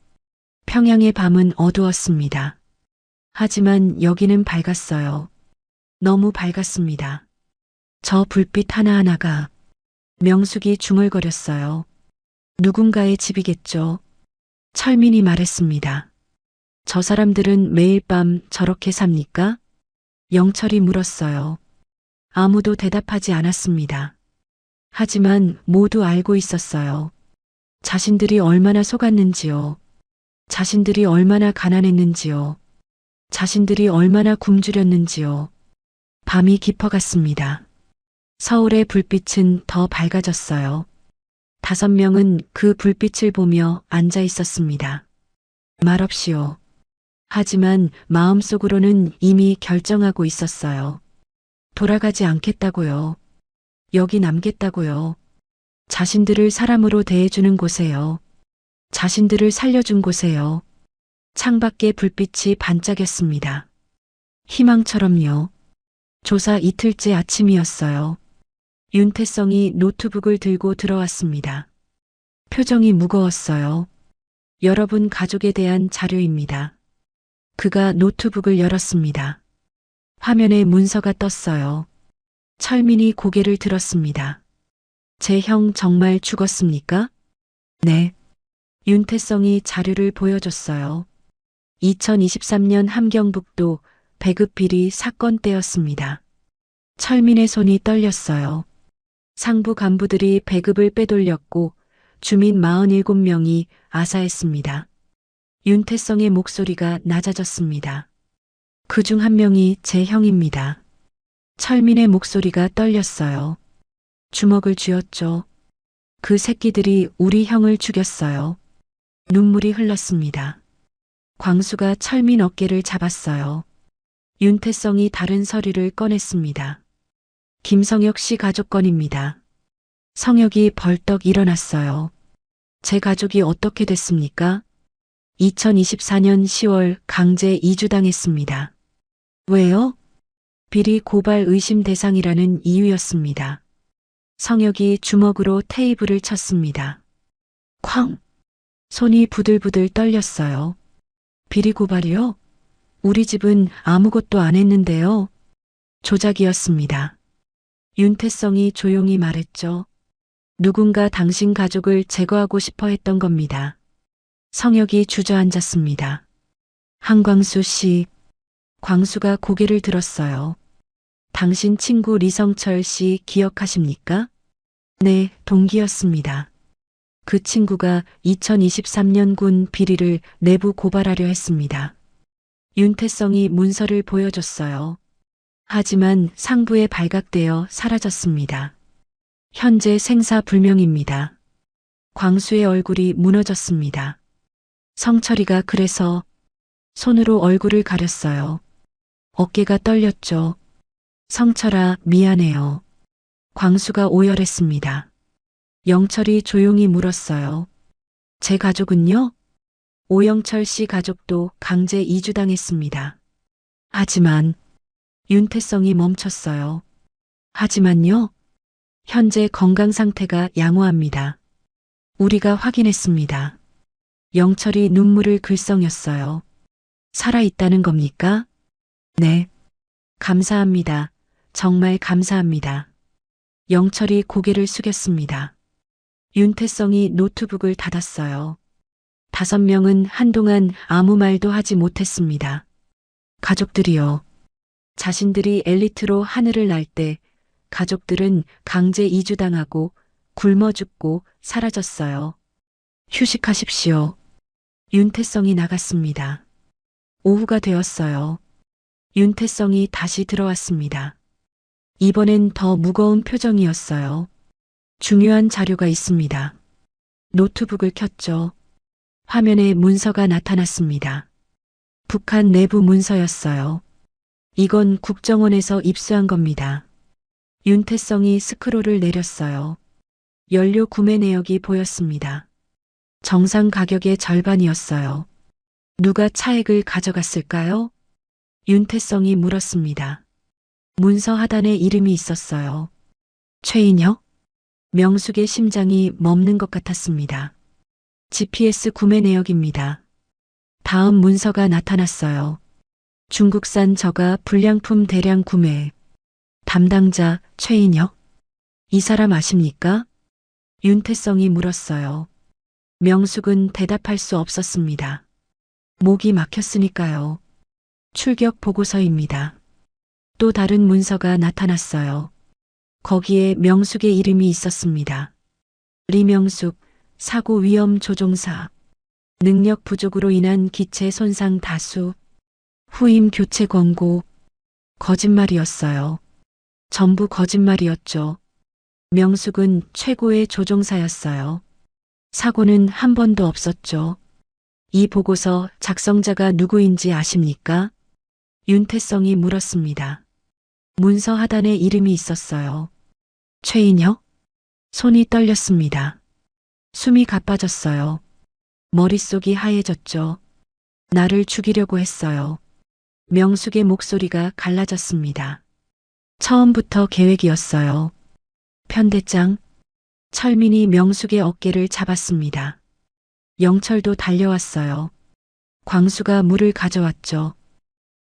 평양의 밤은 어두웠습니다. 하지만 여기는 밝았어요. 너무 밝았습니다. 저 불빛 하나하나가 명숙이 중얼거렸어요. 누군가의 집이겠죠. 철민이 말했습니다. 저 사람들은 매일 밤 저렇게 삽니까? 영철이 물었어요. 아무도 대답하지 않았습니다. 하지만 모두 알고 있었어요. 자신들이 얼마나 속았는지요. 자신들이 얼마나 가난했는지요. 자신들이 얼마나 굶주렸는지요. 밤이 깊어갔습니다. 서울의 불빛은 더 밝아졌어요. 5명은 그 불빛을 보며 앉아 있었습니다. 말없이요. 하지만 마음속으로는 이미 결정하고 있었어요. 돌아가지 않겠다고요. 여기 남겠다고요. 자신들을 사람으로 대해주는 곳에요. 자신들을 살려준 곳에요. 창밖에 불빛이 반짝였습니다. 희망처럼요. 조사 이틀째 아침이었어요. 윤태성이 노트북을 들고 들어왔습니다. 표정이 무거웠어요. 여러분 가족에 대한 자료입니다. 그가 노트북을 열었습니다. 화면에 문서가 떴어요. 철민이 고개를 들었습니다. 제 형 정말 죽었습니까? 네. 윤태성이 자료를 보여줬어요. 2023년 함경북도 배급 비리 사건 때였습니다. 철민의 손이 떨렸어요. 상부 간부들이 배급을 빼돌렸고 주민 47명이 아사했습니다. 윤태성의 목소리가 낮아졌습니다. 그중 한 명이 제 형입니다. 철민의 목소리가 떨렸어요. 주먹을 쥐었죠. 그 새끼들이 우리 형을 죽였어요. 눈물이 흘렀습니다. 광수가 철민 어깨를 잡았어요. 윤태성이 다른 서류를 꺼냈습니다. 김성혁 씨 가족 건입니다. 성혁이 벌떡 일어났어요. 제 가족이 어떻게 됐습니까? 2024년 10월 강제 이주당했습니다. 왜요? 비리 고발 의심 대상이라는 이유였습니다. 성혁이 주먹으로 테이블을 쳤습니다. 쾅! 손이 부들부들 떨렸어요. 비리 고발이요? 우리 집은 아무것도 안 했는데요. 조작이었습니다. 윤태성이 조용히 말했죠. 누군가 당신 가족을 제거하고 싶어 했던 겁니다. 성혁이 주저앉았습니다. 한광수 씨, 광수가 고개를 들었어요. 당신 친구 리성철 씨 기억하십니까? 네, 동기였습니다. 그 친구가 2023년 군 비리를 내부 고발하려 했습니다. 윤태성이 문서를 보여줬어요. 하지만 상부에 발각되어 사라졌습니다. 현재 생사불명입니다. 광수의 얼굴이 무너졌습니다. 성철이가 그래서 손으로 얼굴을 가렸어요. 어깨가 떨렸죠. 성철아, 미안해요. 광수가 오열했습니다. 영철이 조용히 물었어요. 제 가족은요? 오영철 씨 가족도 강제 이주당했습니다. 하지만 윤태성이 멈췄어요. 하지만요. 현재 건강 상태가 양호합니다. 우리가 확인했습니다. 영철이 눈물을 글썽였어요. 살아있다는 겁니까? 네. 감사합니다. 정말 감사합니다. 영철이 고개를 숙였습니다. 윤태성이 노트북을 닫았어요. 5명은 한동안 아무 말도 하지 못했습니다. 가족들이요. 자신들이 엘리트로 하늘을 날 때 가족들은 강제 이주당하고 굶어 죽고 사라졌어요. 휴식하십시오. 윤태성이 나갔습니다. 오후가 되었어요. 윤태성이 다시 들어왔습니다. 이번엔 더 무거운 표정이었어요. 중요한 자료가 있습니다. 노트북을 켰죠. 화면에 문서가 나타났습니다. 북한 내부 문서였어요. 이건 국정원에서 입수한 겁니다. 윤태성이 스크롤을 내렸어요. 연료 구매 내역이 보였습니다. 정상 가격의 절반이었어요. 누가 차액을 가져갔을까요? 윤태성이 물었습니다. 문서 하단에 이름이 있었어요. 최인혁? 명숙의 심장이 멎는 것 같았습니다. GPS 구매 내역입니다. 다음 문서가 나타났어요. 중국산 저가 불량품 대량 구매. 담당자 최인혁? 이 사람 아십니까? 윤태성이 물었어요. 명숙은 대답할 수 없었습니다. 목이 막혔으니까요. 출격 보고서입니다. 또 다른 문서가 나타났어요. 거기에 명숙의 이름이 있었습니다. 리명숙, 사고 위험 조종사. 능력 부족으로 인한 기체 손상 다수. 후임 교체 권고. 거짓말이었어요. 전부 거짓말이었죠. 명숙은 최고의 조종사였어요. 사고는 한 번도 없었죠. 이 보고서 작성자가 누구인지 아십니까? 윤태성이 물었습니다. 문서 하단에 이름이 있었어요. 최인혁? 손이 떨렸습니다. 숨이 가빠졌어요. 머릿속이 하얘졌죠. 나를 죽이려고 했어요. 명숙의 목소리가 갈라졌습니다. 처음부터 계획이었어요. 편대장. 철민이 명숙의 어깨를 잡았습니다. 영철도 달려왔어요. 광수가 물을 가져왔죠.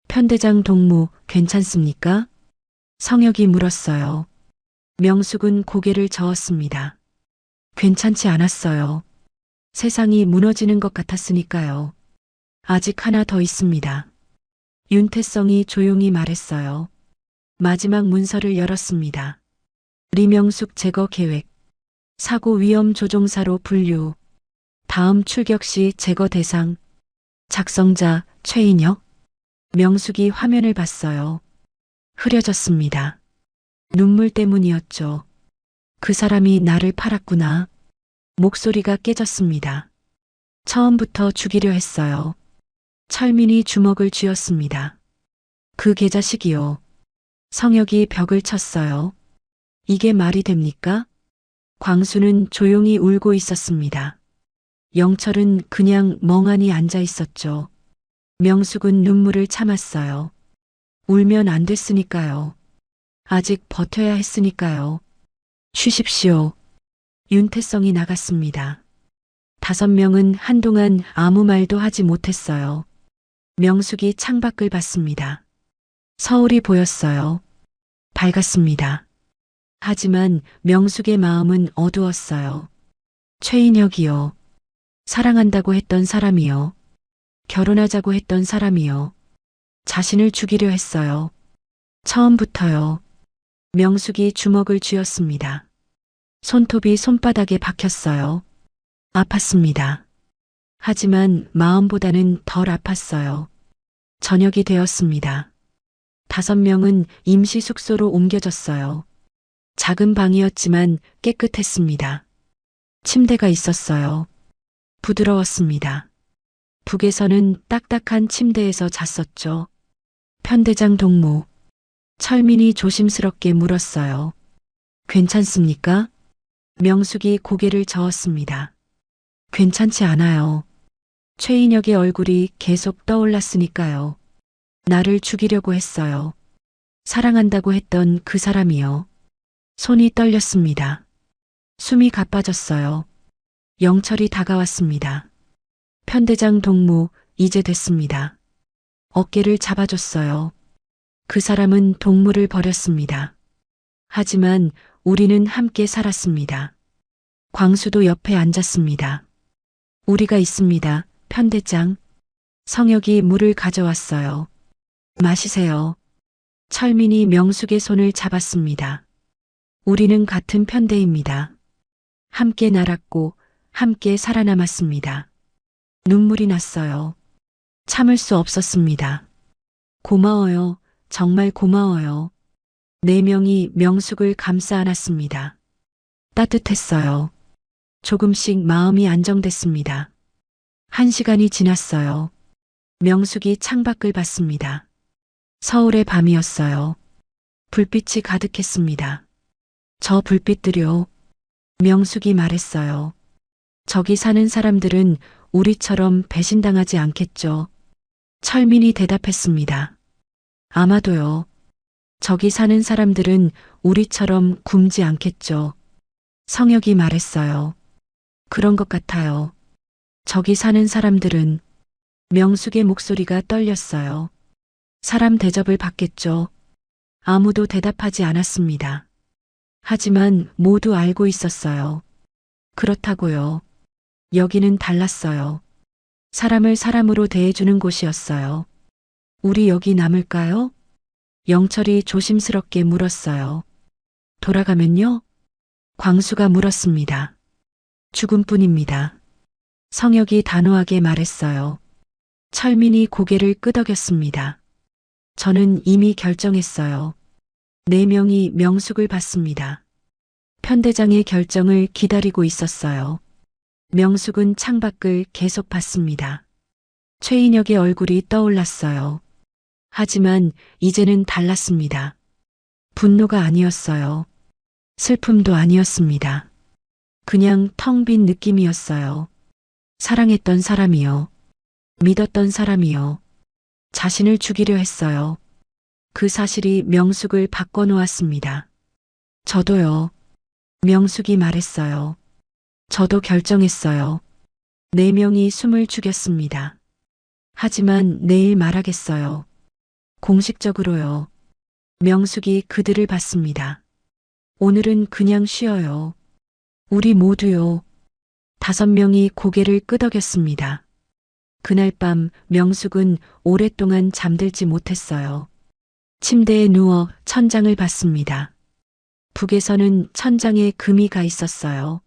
편대장 동무 괜찮습니까? 성혁이 물었어요. 명숙은 고개를 저었습니다. 괜찮지 않았어요. 세상이 무너지는 것 같았으니까요. 아직 하나 더 있습니다. 윤태성이 조용히 말했어요. 마지막 문서를 열었습니다. 리명숙 제거 계획. 사고 위험 조종사로 분류. 다음 출격 시 제거 대상. 작성자 최인혁. 명숙이 화면을 봤어요. 흐려졌습니다. 눈물 때문이었죠. 그 사람이 나를 팔았구나. 목소리가 깨졌습니다. 처음부터 죽이려 했어요. 철민이 주먹을 쥐었습니다. 그 개자식이요. 성혁이 벽을 쳤어요. 이게 말이 됩니까? 광수는 조용히 울고 있었습니다. 영철은 그냥 멍하니 앉아 있었죠. 명숙은 눈물을 참았어요. 울면 안 됐으니까요. 아직 버텨야 했으니까요. 쉬십시오. 윤태성이 나갔습니다. 5명은 한동안 아무 말도 하지 못했어요. 명숙이 창밖을 봤습니다. 서울이 보였어요. 밝았습니다. 하지만 명숙의 마음은 어두웠어요. 최인혁이요. 사랑한다고 했던 사람이요. 결혼하자고 했던 사람이요. 자신을 죽이려 했어요. 처음부터요. 명숙이 주먹을 쥐었습니다. 손톱이 손바닥에 박혔어요. 아팠습니다. 하지만 마음보다는 덜 아팠어요. 저녁이 되었습니다. 5명은 임시 숙소로 옮겨졌어요. 작은 방이었지만 깨끗했습니다. 침대가 있었어요. 부드러웠습니다. 북에서는 딱딱한 침대에서 잤었죠. 편대장 동무. 철민이 조심스럽게 물었어요. 괜찮습니까? 명숙이 고개를 저었습니다. 괜찮지 않아요. 최인혁의 얼굴이 계속 떠올랐으니까요. 나를 죽이려고 했어요. 사랑한다고 했던 그 사람이요. 손이 떨렸습니다. 숨이 가빠졌어요. 영철이 다가왔습니다. 편대장 동무, 이제 됐습니다. 어깨를 잡아줬어요. 그 사람은 동무를 버렸습니다. 하지만 우리는 함께 살았습니다. 광수도 옆에 앉았습니다. 우리가 있습니다, 편대장. 성혁이 물을 가져왔어요. 마시세요. 철민이 명숙의 손을 잡았습니다. 우리는 같은 편대입니다. 함께 날았고 함께 살아남았습니다. 눈물이 났어요. 참을 수 없었습니다. 고마워요. 정말 고마워요. 4명이 명숙을 감싸 안았습니다. 따뜻했어요. 조금씩 마음이 안정됐습니다. 1시간이 지났어요. 명숙이 창밖을 봤습니다. 서울의 밤이었어요. 불빛이 가득했습니다. 저 불빛들요. 명숙이 말했어요. 저기 사는 사람들은 우리처럼 배신당하지 않겠죠. 철민이 대답했습니다. 아마도요. 저기 사는 사람들은 우리처럼 굶지 않겠죠. 성혁이 말했어요. 그런 것 같아요. 저기 사는 사람들은 명숙의 목소리가 떨렸어요. 사람 대접을 받겠죠. 아무도 대답하지 않았습니다. 하지만 모두 알고 있었어요. 그렇다고요. 여기는 달랐어요. 사람을 사람으로 대해주는 곳이었어요. 우리 여기 남을까요? 영철이 조심스럽게 물었어요. 돌아가면요? 광수가 물었습니다. 죽음뿐입니다. 성혁이 단호하게 말했어요. 철민이 고개를 끄덕였습니다. 저는 이미 결정했어요. 4명이 명숙을 받습니다. 편대장의 결정을 기다리고 있었어요. 명숙은 창밖을 계속 봤습니다. 최인혁의 얼굴이 떠올랐어요. 하지만 이제는 달랐습니다. 분노가 아니었어요. 슬픔도 아니었습니다. 그냥 텅 빈 느낌이었어요. 사랑했던 사람이요. 믿었던 사람이요. 자신을 죽이려 했어요. 그 사실이 명숙을 바꿔놓았습니다. 저도요. 명숙이 말했어요. 저도 결정했어요. 4명이 숨을 죽였습니다. 하지만 내일 말하겠어요. 공식적으로요. 명숙이 그들을 받습니다. 오늘은 그냥 쉬어요. 우리 모두요. 5명이 고개를 끄덕였습니다. 그날 밤 명숙은 오랫동안 잠들지 못했어요. 침대에 누워 천장을 봤습니다. 북에서는 천장에 금이 가 있었어요.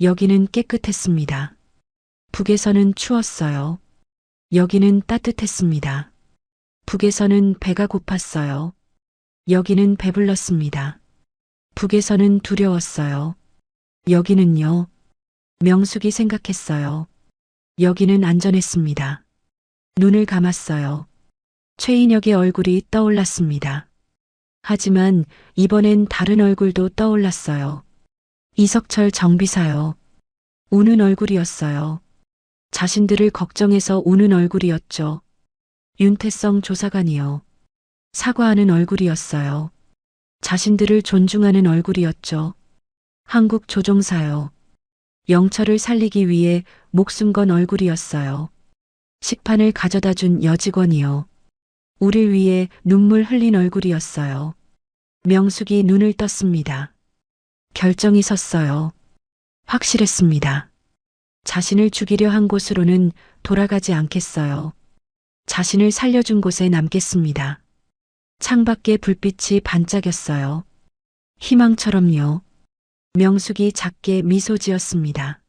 여기는 깨끗했습니다. 북에서는 추웠어요. 여기는 따뜻했습니다. 북에서는 배가 고팠어요. 여기는 배불렀습니다. 북에서는 두려웠어요. 여기는요. 명숙이 생각했어요. 여기는 안전했습니다. 눈을 감았어요. 최인혁의 얼굴이 떠올랐습니다. 하지만 이번엔 다른 얼굴도 떠올랐어요. 이석철 정비사요. 우는 얼굴이었어요. 자신들을 걱정해서 우는 얼굴이었죠. 윤태성 조사관이요. 사과하는 얼굴이었어요. 자신들을 존중하는 얼굴이었죠. 한국 조종사요. 영철을 살리기 위해 목숨 건 얼굴이었어요. 식판을 가져다 준 여직원이요. 우릴 위해 눈물 흘린 얼굴이었어요. 명숙이 눈을 떴습니다. 결정이 섰어요. 확실했습니다. 자신을 죽이려 한 곳으로는 돌아가지 않겠어요. 자신을 살려준 곳에 남겠습니다. 창밖에 불빛이 반짝였어요. 희망처럼요. 명숙이 작게 미소 지었습니다.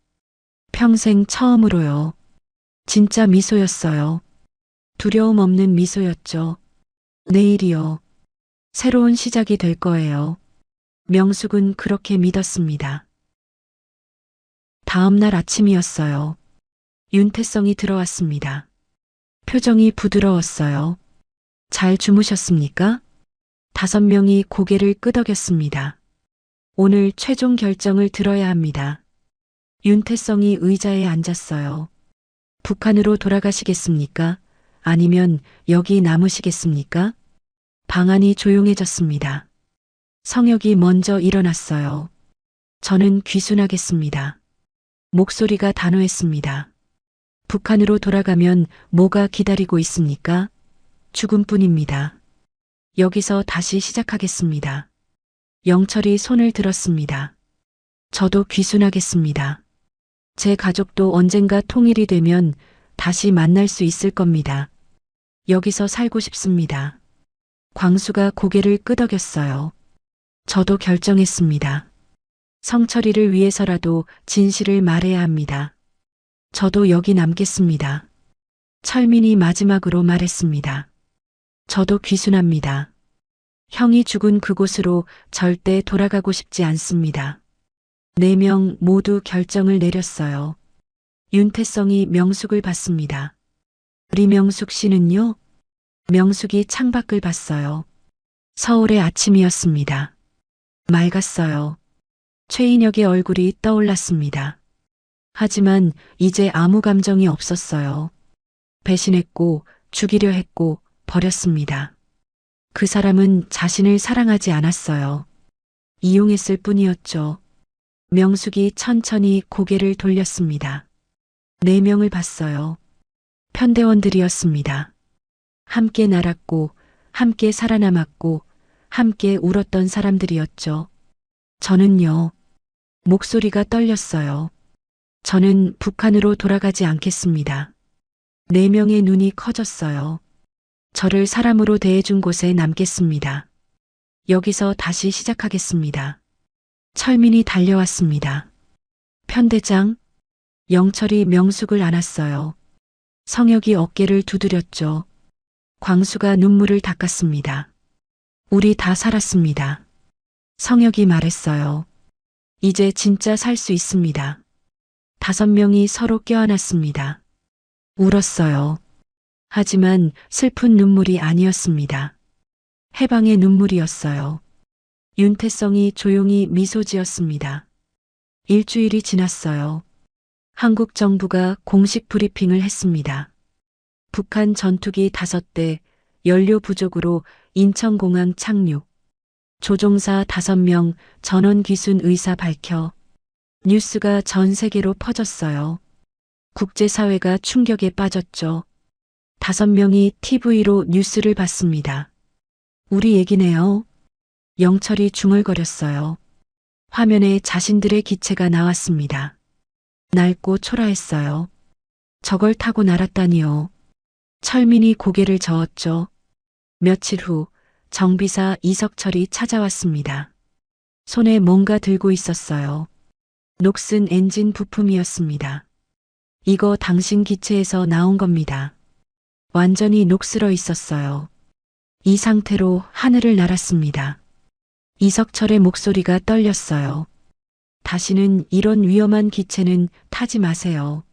평생 처음으로요. 진짜 미소였어요. 두려움 없는 미소였죠. 내일이요. 새로운 시작이 될 거예요. 명숙은 그렇게 믿었습니다. 다음 날 아침이었어요. 윤태성이 들어왔습니다. 표정이 부드러웠어요. 잘 주무셨습니까? 5명이 고개를 끄덕였습니다. 오늘 최종 결정을 들어야 합니다. 윤태성이 의자에 앉았어요. 북한으로 돌아가시겠습니까? 아니면 여기 남으시겠습니까? 방안이 조용해졌습니다. 성혁이 먼저 일어났어요. 저는 귀순하겠습니다. 목소리가 단호했습니다. 북한으로 돌아가면 뭐가 기다리고 있습니까? 죽음뿐입니다. 여기서 다시 시작하겠습니다. 영철이 손을 들었습니다. 저도 귀순하겠습니다. 제 가족도 언젠가 통일이 되면 다시 만날 수 있을 겁니다. 여기서 살고 싶습니다. 광수가 고개를 끄덕였어요. 저도 결정했습니다. 성철이를 위해서라도 진실을 말해야 합니다. 저도 여기 남겠습니다. 철민이 마지막으로 말했습니다. 저도 귀순합니다. 형이 죽은 그곳으로 절대 돌아가고 싶지 않습니다. 4명 모두 결정을 내렸어요. 윤태성이 명숙을 봤습니다. 우리 명숙 씨는요? 명숙이 창밖을 봤어요. 서울의 아침이었습니다. 맑았어요. 최인혁의 얼굴이 떠올랐습니다. 하지만 이제 아무 감정이 없었어요. 배신했고, 죽이려 했고, 버렸습니다. 그 사람은 자신을 사랑하지 않았어요. 이용했을 뿐이었죠. 명숙이 천천히 고개를 돌렸습니다. 4명을 봤어요. 편대원들이었습니다. 함께 날았고, 함께 살아남았고, 함께 울었던 사람들이었죠. 저는요. 목소리가 떨렸어요. 저는 북한으로 돌아가지 않겠습니다. 4명의 눈이 커졌어요. 저를 사람으로 대해준 곳에 남겠습니다. 여기서 다시 시작하겠습니다. 철민이 달려왔습니다. 편대장, 영철이 명숙을 안았어요. 성혁이 어깨를 두드렸죠. 광수가 눈물을 닦았습니다. 우리 다 살았습니다. 성혁이 말했어요. 이제 진짜 살 수 있습니다. 5명이 서로 껴안았습니다. 울었어요. 하지만 슬픈 눈물이 아니었습니다. 해방의 눈물이었어요. 윤태성이 조용히 미소 지었습니다. 일주일이 지났어요. 한국 정부가 공식 브리핑을 했습니다. 북한 전투기 5대 연료 부족으로 인천공항 착륙. 조종사 5명 전원 귀순 의사 밝혀. 뉴스가 전 세계로 퍼졌어요. 국제사회가 충격에 빠졌죠. 5명이 TV로 뉴스를 봤습니다. 우리 얘기네요. 영철이 중얼거렸어요. 화면에 자신들의 기체가 나왔습니다. 낡고 초라했어요. 저걸 타고 날았다니요. 철민이 고개를 저었죠. 며칠 후 정비사 이석철이 찾아왔습니다. 손에 뭔가 들고 있었어요. 녹슨 엔진 부품이었습니다. 이거 당신 기체에서 나온 겁니다. 완전히 녹슬어 있었어요. 이 상태로 하늘을 날았습니다. 이석철의 목소리가 떨렸어요. 다시는 이런 위험한 기체는 타지 마세요.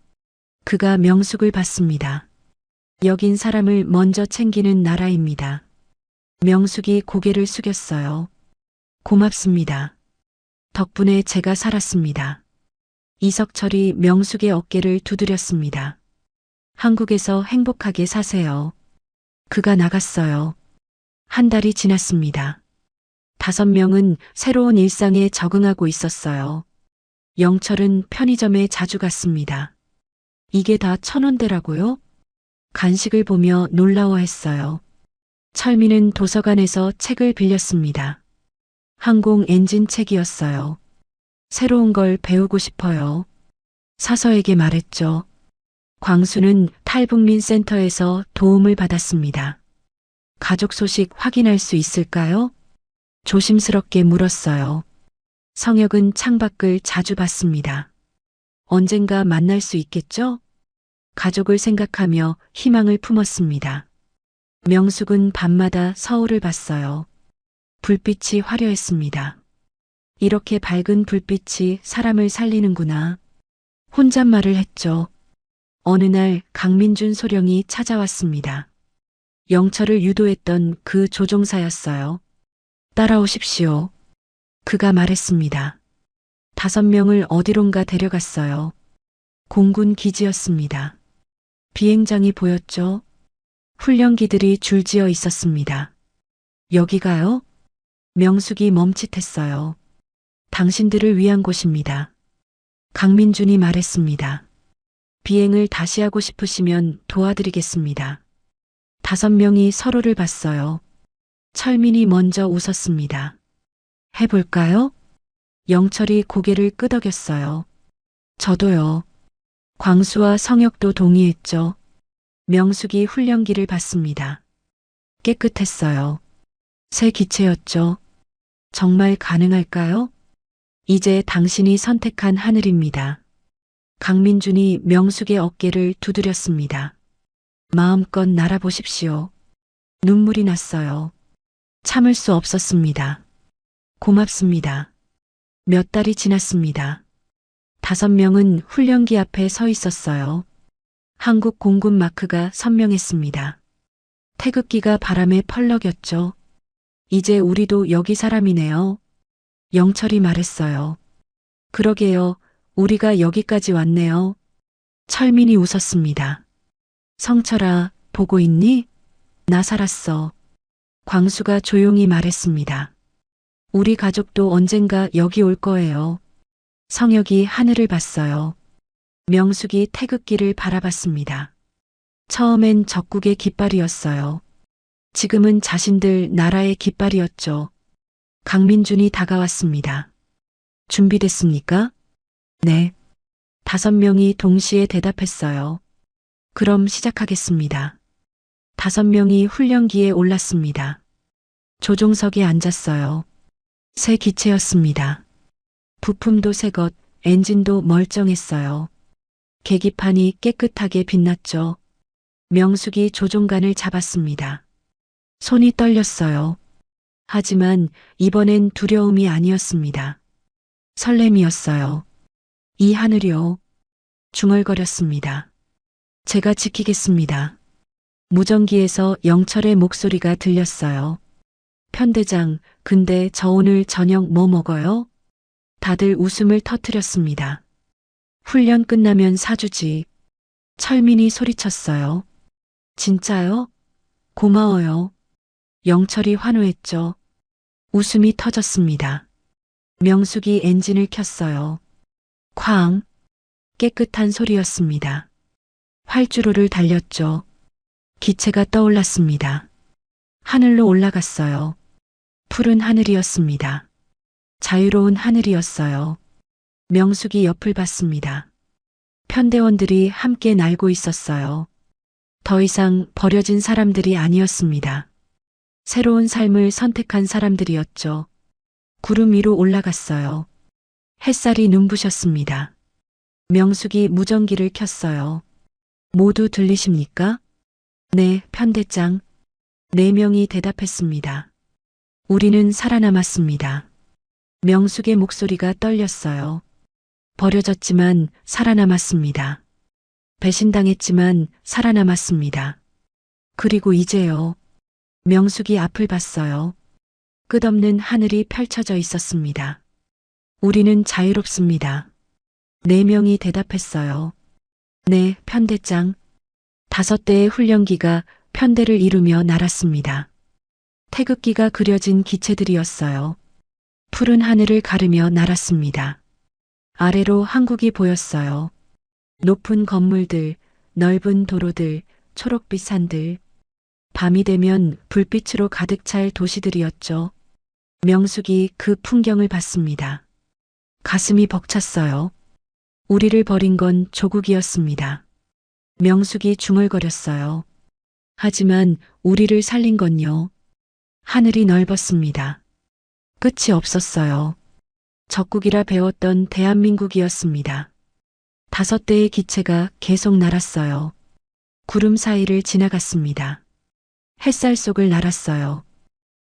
그가 명숙을 받습니다. 여긴 사람을 먼저 챙기는 나라입니다. 명숙이 고개를 숙였어요. 고맙습니다. 덕분에 제가 살았습니다. 이석철이 명숙의 어깨를 두드렸습니다. 한국에서 행복하게 사세요. 그가 나갔어요. 한 달이 지났습니다. 5명은 새로운 일상에 적응하고 있었어요. 영철은 편의점에 자주 갔습니다. 이게 다 1,000원대라고요? 간식을 보며 놀라워했어요. 철민은 도서관에서 책을 빌렸습니다. 항공 엔진 책이었어요. 새로운 걸 배우고 싶어요. 사서에게 말했죠. 광수는 탈북민 센터에서 도움을 받았습니다. 가족 소식 확인할 수 있을까요? 조심스럽게 물었어요. 성혁은 창밖을 자주 봤습니다. 언젠가 만날 수 있겠죠? 가족을 생각하며 희망을 품었습니다. 명숙은 밤마다 서울을 봤어요. 불빛이 화려했습니다. 이렇게 밝은 불빛이 사람을 살리는구나. 혼잣말을 했죠. 어느 날 강민준 소령이 찾아왔습니다. 영철을 유도했던 그 조종사였어요. 따라오십시오. 그가 말했습니다. 5명을 어디론가 데려갔어요. 공군 기지였습니다. 비행장이 보였죠. 훈련기들이 줄지어 있었습니다. 여기가요? 명숙이 멈칫했어요. 당신들을 위한 곳입니다. 강민준이 말했습니다. 비행을 다시 하고 싶으시면 도와드리겠습니다. 5명이 서로를 봤어요. 철민이 먼저 웃었습니다. 해볼까요? 영철이 고개를 끄덕였어요. 저도요. 광수와 성혁도 동의했죠. 명숙이 훈련기를 봤습니다. 깨끗했어요. 새 기체였죠. 정말 가능할까요? 이제 당신이 선택한 하늘입니다. 강민준이 명숙의 어깨를 두드렸습니다. 마음껏 날아보십시오. 눈물이 났어요. 참을 수 없었습니다. 고맙습니다. 몇 달이 지났습니다. 5명은 훈련기 앞에 서 있었어요. 한국 공군 마크가 선명했습니다. 태극기가 바람에 펄럭였죠. 이제 우리도 여기 사람이네요. 영철이 말했어요. 그러게요. 우리가 여기까지 왔네요. 철민이 웃었습니다. 성철아, 보고 있니? 나 살았어. 광수가 조용히 말했습니다. 우리 가족도 언젠가 여기 올 거예요. 성혁이 하늘을 봤어요. 명숙이 태극기를 바라봤습니다. 처음엔 적국의 깃발이었어요. 지금은 자신들 나라의 깃발이었죠. 강민준이 다가왔습니다. 준비됐습니까? 네. 5명이 동시에 대답했어요. 그럼 시작하겠습니다. 5명이 훈련기에 올랐습니다. 조종석에 앉았어요. 새 기체였습니다. 부품도 새 것, 엔진도 멀쩡했어요. 계기판이 깨끗하게 빛났죠. 명숙이 조종관을 잡았습니다. 손이 떨렸어요. 하지만 이번엔 두려움이 아니었습니다. 설렘이었어요. 이 하늘이요. 중얼거렸습니다. 제가 지키겠습니다. 무전기에서 영철의 목소리가 들렸어요. 편대장, 근데 저 오늘 저녁 뭐 먹어요? 다들 웃음을 터뜨렸습니다. 훈련 끝나면 사주지. 철민이 소리쳤어요. 진짜요? 고마워요. 영철이 환호했죠. 웃음이 터졌습니다. 명숙이 엔진을 켰어요. 쾅! 깨끗한 소리였습니다. 활주로를 달렸죠. 기체가 떠올랐습니다. 하늘로 올라갔어요. 푸른 하늘이었습니다. 자유로운 하늘이었어요. 명숙이 옆을 봤습니다. 편대원들이 함께 날고 있었어요. 더 이상 버려진 사람들이 아니었습니다. 새로운 삶을 선택한 사람들이었죠. 구름 위로 올라갔어요. 햇살이 눈부셨습니다. 명숙이 무전기를 켰어요. 모두 들리십니까? 네, 편대장. 4명이 대답했습니다. 우리는 살아남았습니다. 명숙의 목소리가 떨렸어요. 버려졌지만 살아남았습니다. 배신당했지만 살아남았습니다. 그리고 이제요. 명숙이 앞을 봤어요. 끝없는 하늘이 펼쳐져 있었습니다. 우리는 자유롭습니다. 4명이 대답했어요. 네, 편대장. 5대의 훈련기가 편대를 이루며 날았습니다. 태극기가 그려진 기체들이었어요. 푸른 하늘을 가르며 날았습니다. 아래로 한국이 보였어요. 높은 건물들, 넓은 도로들, 초록빛 산들. 밤이 되면 불빛으로 가득 찰 도시들이었죠. 명숙이 그 풍경을 봤습니다. 가슴이 벅찼어요. 우리를 버린 건 조국이었습니다. 명숙이 중얼거렸어요. 하지만 우리를 살린 건요. 하늘이 넓었습니다. 끝이 없었어요. 적국이라 배웠던 대한민국이었습니다. 5대의 기체가 계속 날았어요. 구름 사이를 지나갔습니다. 햇살 속을 날았어요.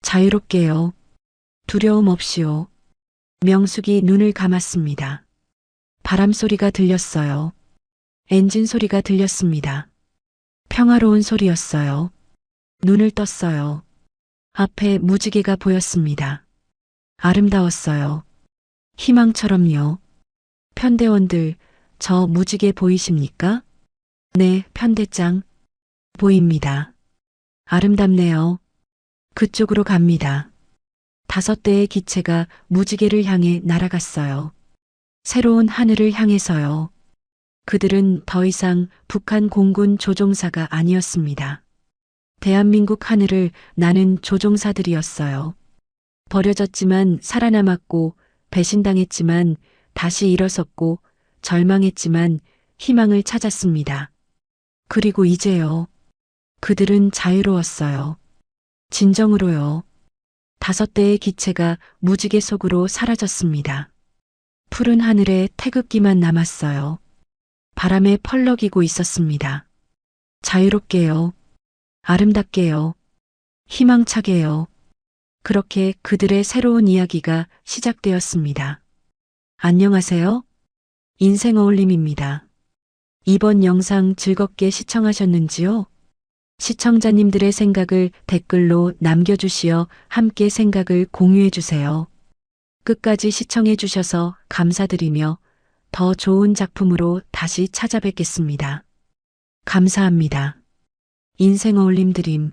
자유롭게요. 두려움 없이요. 명숙이 눈을 감았습니다. 바람 소리가 들렸어요. 엔진 소리가 들렸습니다. 평화로운 소리였어요. 눈을 떴어요. 앞에 무지개가 보였습니다. 아름다웠어요. 희망처럼요. 편대원들, 저 무지개 보이십니까? 네, 편대장. 보입니다. 아름답네요. 그쪽으로 갑니다. 5대의 기체가 무지개를 향해 날아갔어요. 새로운 하늘을 향해서요. 그들은 더 이상 북한 공군 조종사가 아니었습니다. 대한민국 하늘을 나는 조종사들이었어요. 버려졌지만 살아남았고, 배신당했지만 다시 일어섰고, 절망했지만 희망을 찾았습니다. 그리고 이제요. 그들은 자유로웠어요. 진정으로요. 5대의 기체가 무지개 속으로 사라졌습니다. 푸른 하늘에 태극기만 남았어요. 바람에 펄럭이고 있었습니다. 자유롭게요. 아름답게요. 희망차게요. 그렇게 그들의 새로운 이야기가 시작되었습니다. 안녕하세요. 인생 어울림입니다. 이번 영상 즐겁게 시청하셨는지요? 시청자님들의 생각을 댓글로 남겨주시어 함께 생각을 공유해주세요. 끝까지 시청해 주셔서 감사드리며 더 좋은 작품으로 다시 찾아뵙겠습니다. 감사합니다. 인생 어울림 드림